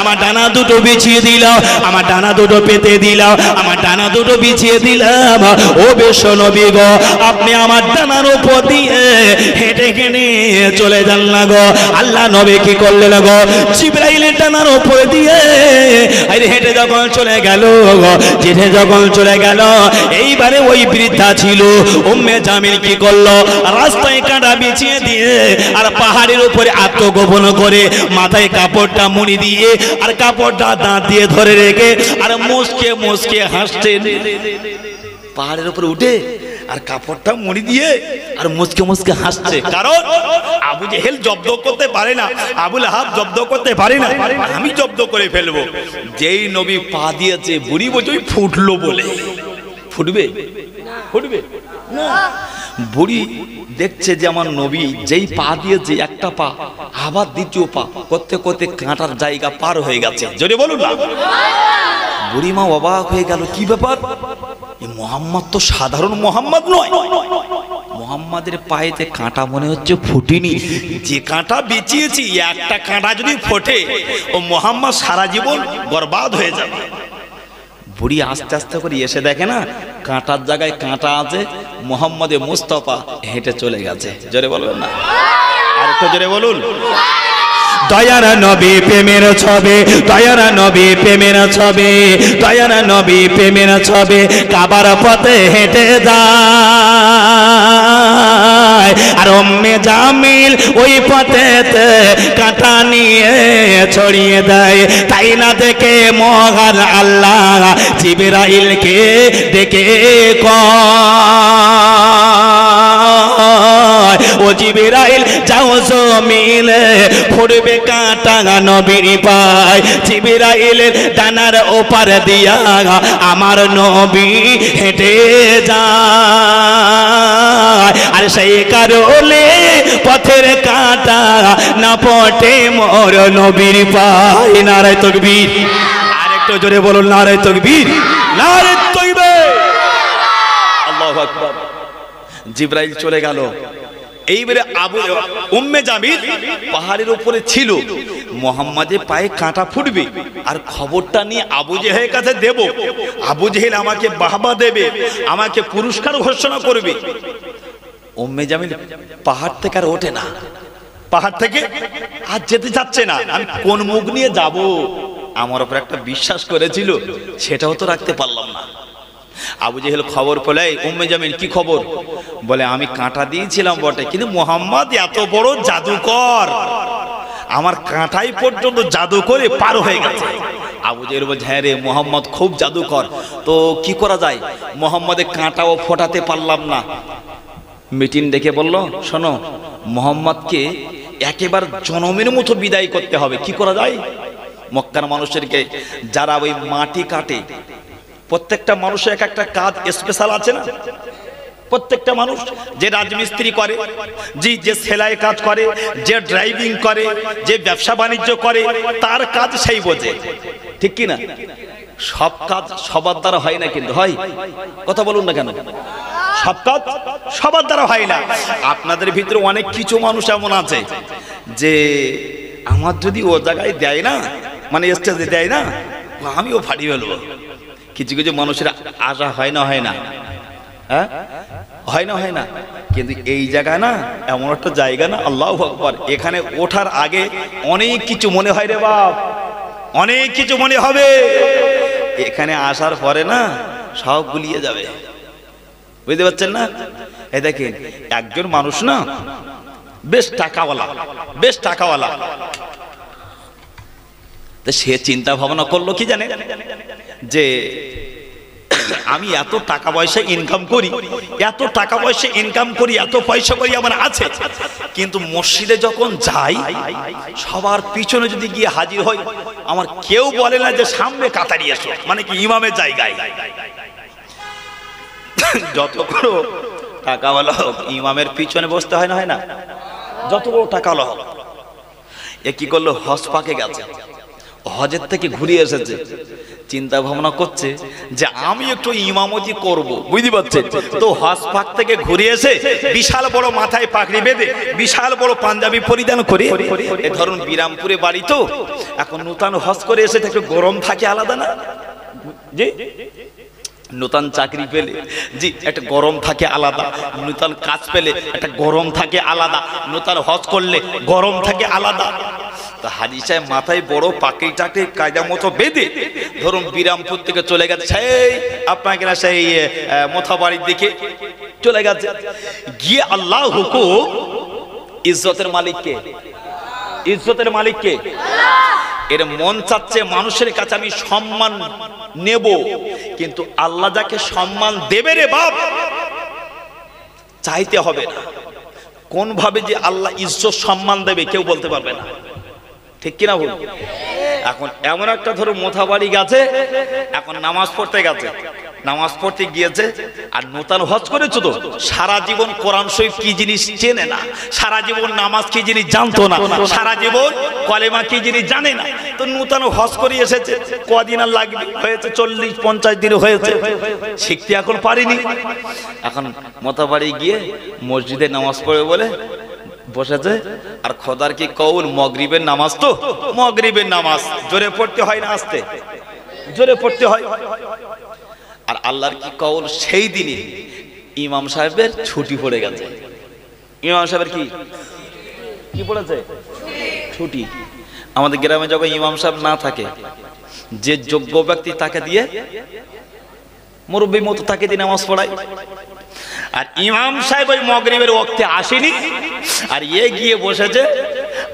আমার ডানা দুটো বিছিয়ে দিলাম, আমার ডানা দুটো পেতে দিলাম, আমার ডানা দুটো বিছিয়ে দিলাম। ও বিশ্ব নবী গো, আপনি আমার ডানার উপর দিয়ে হেঁটে হেঁটে চলে যান না গো। আল্লাহ নবী কি করলেন গো, জিবরাইলের ডানার উপর দিয়ে হেঁটে যখন চলে গেল, যেতে যখন চলে গেল, এইবারে ওই বৃদ্ধা ছিল উম্মে জামিল কি করলো, রাস্তায় কাঁটা বিছিয়ে দিয়ে আর পাহাড়ের উপরে আত্মগোপন করে মাথায় কাপড়টা মুড়ি দিয়ে আর কাপড়টা দাঁত দিয়ে ধরে রেখে আর মুসকে মুসকে হাসছে। পাহাড়ের উপরে উঠে আর কাপড়টা মুড়ি দিয়ে আর মুসকে মুসকে হাসছে, কারণ আবু জেহেল জব্দ করতে পারে না, আবুল আহাব জব্দ করতে পারে না, আমি জব্দ করে ফেলবো। যেই নবী পা দিয়েছে বুড়ি বলছে ফুটলো বলে, ফুটবে ফুটবে না। বুড়ি দেখছে যে আমার নবী যেই পা দিয়েছে একটা পা, আবার দ্বিতীয় পা করতে করতে কাঁটার জায়গা পার হয়ে গেছে। জোরে বলুন না। বুড়িমা অবাক হয়ে গেল, কি ব্যাপার, মোহাম্মদ তো সাধারণ মোহাম্মদ নয়, মোহাম্মদের পায়েতে কাঁটা মনে হচ্ছে ফুটিনি, যে কাঁটা বেঁচিয়েছি একটা কাঁটা যদি ফোটে ও মোহাম্মদ সারা জীবন বরবাদ হয়ে যাবে। বুড়ি আস্তে আস্তে করে এসে দেখে না কাঁটার জায়গায় কাঁটা আছে, মোহাম্মদে মুস্তাফা হেঁটে চলে গেছে। জোরে বলবেন না, আর একটু জোরে বলুন। দয়ার নবী প্রেমের ছবি, দয়ার নবী প্রেমের ছবি, দয়ার নবী প্রেমের ছবি, কাবার পথে হেঁটে যায় আর উম্মে জামিল ওই পথেতে কাঁটা নিয়ে ছড়িয়ে দেয়। তাই না দেখে মহান আল্লাহ জিবরাইলকে ডেকে কয়, ও জিবরাইল যাও জমিনে ফুটবে কাঁটা নবীর পায়। জিবরাইলের ডানার ওপার দিয়া আমার নবী হেঁটে যায়, আর সেই কারণে পথের কাঁটা না পটে মোর নবীর পায়। নারায়ে তাকবীর, আর একটু জোরে বলুন নারায়ে তাকবীর, নারায়ে তাকবীর, আল্লাহু আকবার। জিবরাইল চলে গেল। এইবারে উম্মে জামিল পাহাড়ের উপরে ছিল, মুহাম্মাদের পায়ে কাঁটা ফুটবে আর খবরটা নিয়ে আবু জেহেলের কাছে দেব, আবু জেহেল আমাকে বাহবা দেবে, আমাকে পুরস্কার ঘোষণা করবে। উম্মে জামিল পাহাড় থেকে আর ওঠে না, পাহাড় থেকে আর যেতে চাচ্ছে না। আমি কোন মুখ নিয়ে যাব, আমার উপর একটা বিশ্বাস করেছিল সেটাও তো রাখতে পারলাম না। আবু জেহেল খবর পেলে, উম্মে জামিল কি খবর, বলে আমি কাঁটা দিয়েছিলাম বটে, কিন্তু মুহাম্মদ এত বড় জাদুকর, আমার কাঁটাই পর্যন্ত জাদু করে পার হয়ে গেছে। আবু জেহেল বলছে, হ্যাঁ রে মুহাম্মদ খুব জাদুকর, তো কি করা যায়, মুহাম্মদের কাঁটাও ফোটাতে পারলাম না। মিটিং ডেকে বলল, শোনো মুহাম্মদকে একেবারে জনমের মতো বিদায় করতে হবে, কি করা যায়। মক্কার মানুষদেরকে যারা ওই মাটি কাটে, প্রত্যেকটা মানুষের এক একটা কাজ স্পেশাল আছে না, প্রত্যেকটা মানুষ যে রাজমিস্ত্রি করে, যে সেলাই কাজ করে, যে ড্রাইভিং করে, যে ব্যবসা বাণিজ্য করে, তার কাজ সেই বোঝে, ঠিক কি না। সব কাজ সবার দ্বারা হয় না, কিন্তু হয়, কথা বলুন না কেন, সব কাজ সবার দ্বারা হয় না। আপনাদের ভিতরে অনেক কিছু মানুষ এমন আছে যে আমার যদি ও জায়গায় দেয় না, মানে স্টেজে দেয় না, আমিও ফাটিয়ে ফেলবো। কিছু কিছু মানুষের আশা হয় না, হয় না, হ্যাঁ হয় না, হয় না, কিন্তু এই জায়গায় না এমন একটা জায়গা না, আল্লাহু আকবার, এখানে ওঠার আগে অনেক কিছু মনে হয় রে বাপ, অনেক কিছু মনে হবে, এখানে আসার পরে না সব গুলিয়ে যাবে, বুঝতে পারছেন না। এই দেখেন একজন মানুষ না বেশ টাকাওয়ালা, বেশ টাকাওয়ালা, তো সে চিন্তা ভাবনা করলো কি জানে, যে আমি এত টাকা পয়সা ইনকাম করি, এত টাকা পয়সা ইনকাম করি, এত পয়সা করি আমার আছে, কিন্তু মসজিদে যখন যাই সবার পিছনে যদি গিয়ে হাজির হই, আমার কেউ বলে না যে সামনে কাতারি এসো, মানে কি ইমামের জায়গায়। যত বড় টাকাওয়ালা হোক ইমামের পিছনে বসতে হয় না, হয় না, যত বড় টাকাওয়ালা হোক। এ কি করলো, হজ পাকে গেছে, হজের থেকে ঘুরে এসেছে, চিন্তা ভাবনা করছে যে আমি একটু ইমামতি করব, বুঝতে পারছেন তো। হজ পাক থেকে ঘুরে এসে বিশাল বড় মাথায় পাগড়ি বেঁধে বিশাল বড় পাঞ্জাবি পরিধান করে, এই ধরুন বিরামপুরে বাড়ি তো, এখন নূতন হজ করে এসে একটু গরম থাকে আলাদা না জি, নূতন চাকরি পেলে জি একটা গরম থাকে আলাদা, নূতন কাজ পেলে একটা গরম থাকে আলাদা, নূতন হজ করলে গরম থাকে আলাদা। তো হাজী সাহেব মাথায় বড় পাকড়ি টাকড়ি কায়দা মতো বেঁধে ধরুন বিরামপুর থেকে চলে গেছে সেই আপনাকে না সেই মোথাবাড়ির দিকে চলে গেছে, গিয়ে আল্লাহ হুকুম, ইজ্জতের মালিককে, ইজ্জতের মালিককে, এর মন চাচ্ছে মানুষের কাছে আমি সম্মান নেব, কিন্তু আল্লাহ যাকে সম্মান দেবে রে বাপ চাইতে হবে না। কোন ভাবে যে আল্লাহ ইজ্জত সম্মান দেবে কেউ বলতে পারবে না, ঠিক কিনা বল। এখন এমন একটা ধরো মোথাবাড়ি গেছে, এখন নামাজ পড়তে গেছে, নামাজ পড়তে গিয়েছে আর নূতন হজ করেছো তো, সারা জীবন কোরআন শরীফ কি জিনিস চেনে না, সারা জীবন নামাজ কি জিনিস জানতো না, সারা জীবন কলেমা কি জিনিস জানে না, তো নূতন হজ করে এসেছে, কদিন আর লাগবে, হয়েছে 40-50 দিন হয়েছে, শিখতে এখন পারিনি। এখন মোথাবাড়ি গিয়ে মসজিদে নামাজ পড়ে বলে বসেছে, আর খোদার কি কৌল, মাগরিবের নামাজ তো, মাগরিবের নামাজ জোরে পড়তে হয় না আস্তে, জোরে পড়তে হয়। আর আল্লাহর কি কৌল, সেই দিনই ইমাম সাহেবের ছুটি পড়ে গেছে। ইমাম সাহেবের কি কি পড়েছে? ছুটি। আমাদের গ্রামে যখন ইমাম সাহেব না থাকে, যে যোগ্য ব্যক্তি তাকে দিয়ে, মুরব্বী মতো তাকে দিয়ে নামাজ পড়ায়। আর ইমাম সাহেব ওই মাগরিবের ওয়াক্তে আসেনি, আর এ গিয়ে বসেছে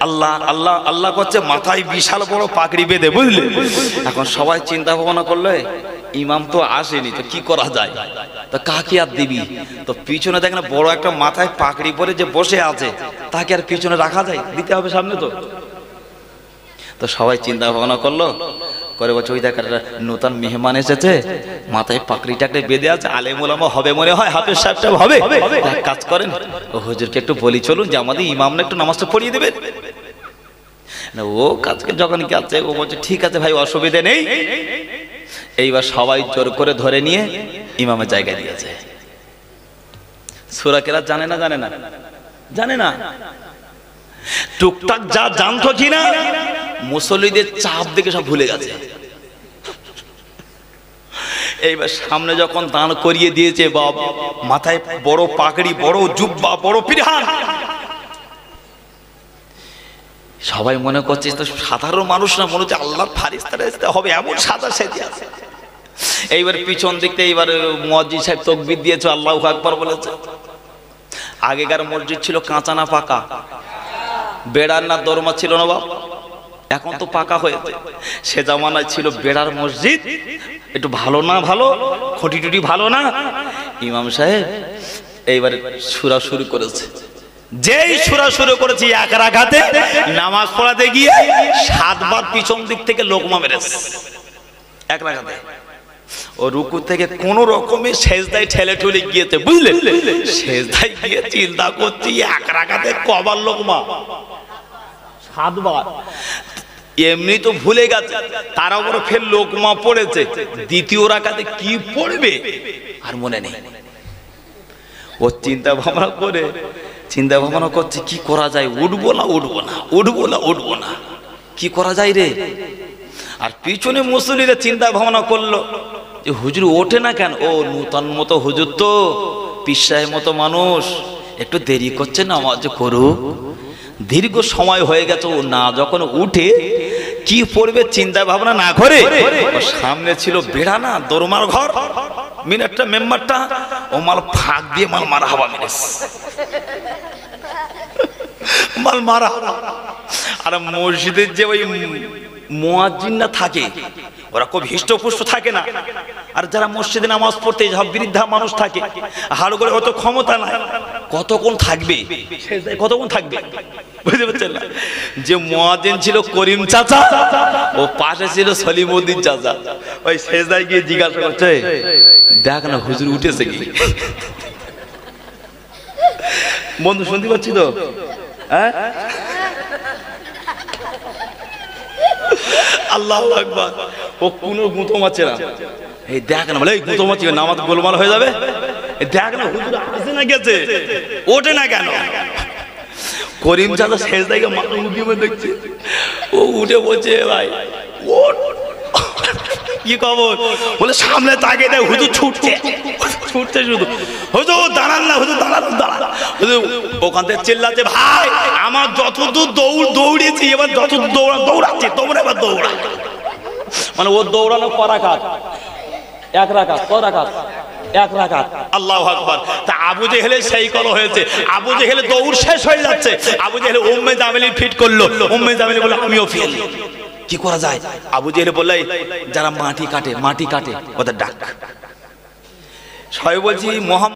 আল্লাহ আল্লাহ আল্লাহ করছে, মাথায় বিশাল বড় পাগড়ি বেঁধে, বুঝলে। এখন সবাই চিন্তা ভাবনা করলে ইমাম তো আসেনি, তো কি করা যায়, তো কাকে আর দিবি, তো পিছনে দেখেন বড় একটা মাথায় পাগড়ি পরে যে বসে আছে, তাকে আর পিছনে রাখা যায়, দিতে হবে সামনে তো। তো সবাই চিন্তা ভাবনা করলো, করে বলছে ওই দেখ নূতন মেহমান এসেছে, মাথায় পাগড়ি টাকড়ি বেঁধে আছে, আলেম ওলামা হবে মনে হয়, হাফেজ সাহেবটা হবে, এক কাজ করেন ও হুজুরকে একটু বলি চলুন যে আমাদের ইমামরা একটু নামাজটা পড়িয়ে দেবেন না। ও কাজকে যখন গেছে ও বলছে ঠিক আছে ভাই, অসুবিধে নেই। এইবার সবাই জোর করে ধরে নিয়ে ইমামের জায়গায় দিয়েছে। সূরা কেরাত জানে না, জানে না, জানে না, টুকটাক যা জানতো কিনা মুসল্লিদের চাপ দেখে সব ভুলে গেছে। এইবার সামনে যখন দান করিয়ে দিয়েছে, বাপ মাথায় বড় পাগড়ি, বড় জুব্বা, বড় পিরহান, সবাই মনে করছে তো সাধারণ মানুষ না, মনে হচ্ছে আল্লাহর ফারিস্তা হবে, এমন সাদা সেজে আছে। এইবার পিছন দিকতে এইবার মুয়াজ্জিন সাহেব তাকবীর দিয়েছে, আল্লাহু আকবার বলেছে। আগেকার মসজিদ ছিল কাঁচা না পাকা, বেড়ার না দরমা ছিল না বাপ, এখন তো পাকা হয়েছে। সে জামানায় ছিল বেড়ার মসজিদ, একটু ভালো না, ভালো খুঁটি টুটি ভালো না। ইমাম সাহেব এইবারে সূরা শুরু করেছে, যেই সূরা শুরু করেছে এক রাকাতে নামাজ পড়াতে গিয়ে 7 বার পিছন দিক থেকে লোকমা মেরেছে এক রাকাতে। ও রুকু থেকে কোন রকমে সেজদায় ঠেলে ঠুলে গিয়েছে, বুঝলেন, সেজদায় গিয়ে চিন্তা করছি এক রাকাতে কবার লোকমা, 7 বার। এমনি তো ভুলে গেছে, তার উপর ফের লোকমা পড়েছে, দ্বিতীয় রাকাতে কি পড়বে আর মনে নেই। ও চিন্তা ভাবনা করছে কি করা যায়, উঠবো না উঠবো না, উঠবো না উঠবো না, কি করা যায় রে। আর পিছনে মুসল্লিরা চিন্তা ভাবনা করলো যে হুজুর ওঠে না কেন, ও নূতন মতো হুজুর তো, পীর সাহেব মতো মানুষ, একটু দেরি করছে, নামাজ করুক। দীর্ঘ সময় হয়ে গেছে, ও না যখন উঠে কি পড়বে চিন্তা ভাবনা না করে, সামনে ছিল বেড়া না দরমার ঘর, মিনারটা মেম্বারটা, ও মাল ফাঁক দিয়ে মাল মারা হওয়া মেরেছে, মাল মারা। আর মসজিদের যে ওই মুয়াজ্জিনরা থাকে ওরা খুব হিষ্টপুষ্ট থাকে না, আর যারা মসজিদে নামাজ পড়তে সব বৃদ্ধা মানুষ থাকে, হাড় করে অত ক্ষমতা নাই, কতক্ষণ থাকবে, কতক্ষণ থাকবে, বুঝতে পারছেন না। যে মুয়াজ্জিন ছিল করিম চাচা, ও পাশে ছিল সলিমউদ্দিন চাচা, ওই সেজদায় গিয়ে জিজ্ঞাসা করছে দেখ না হুজুর উঠেছে কি। বন্ধু শুনতে পাচ্ছি তো, হ্যাঁ আল্লাহু আকবার। ও কোনো গুঁতো মারছে না, এই দেখ না বলে এই গুঁতো মারছে, নামাজ গোলমাল হয়ে যাবে। এই দেখ না হুজুর আসে না গেছে, ওঠে না কেন? করিম চাচা শেষ দিকে মাথা উঠিয়ে দেখছে, ও উঠে বলছে ভাই ওঠ। কি খবর? বলে সামনে তাকিয়ে দেখ হুজুর ছুটছে, ছুটছে শুধু, হুজুর দাঁড়ান না, হুজুর দাঁড়ান দাঁড়ান। হুজুর ওখান থেকে চিল্লাচ্ছে, ভাই আমার যতদূর দৌড়িয়েছি, এবার যতদূর দৌড়াচ্ছি তোমরা এবার দৌড়া। মানে ওর দৌড়ানো করাঘাত, এক রাকাত, করাঘাত এক রাকাত। আল্লাহু আকবার। তা আবু জেহেলের সেই কল হয়েছে, আবু জেহেলের দৌড় শেষ হয়ে যাচ্ছে, আবু জেহেল উম্মে জামিলি ফিট করলো, উম্মে জামিলি বলে আমিও ফেল, কি করা যায়? আবু জেহেল বললে যারা মাটি কাটে ওদের ডাক। সবাই বলছি মোহাম্মদ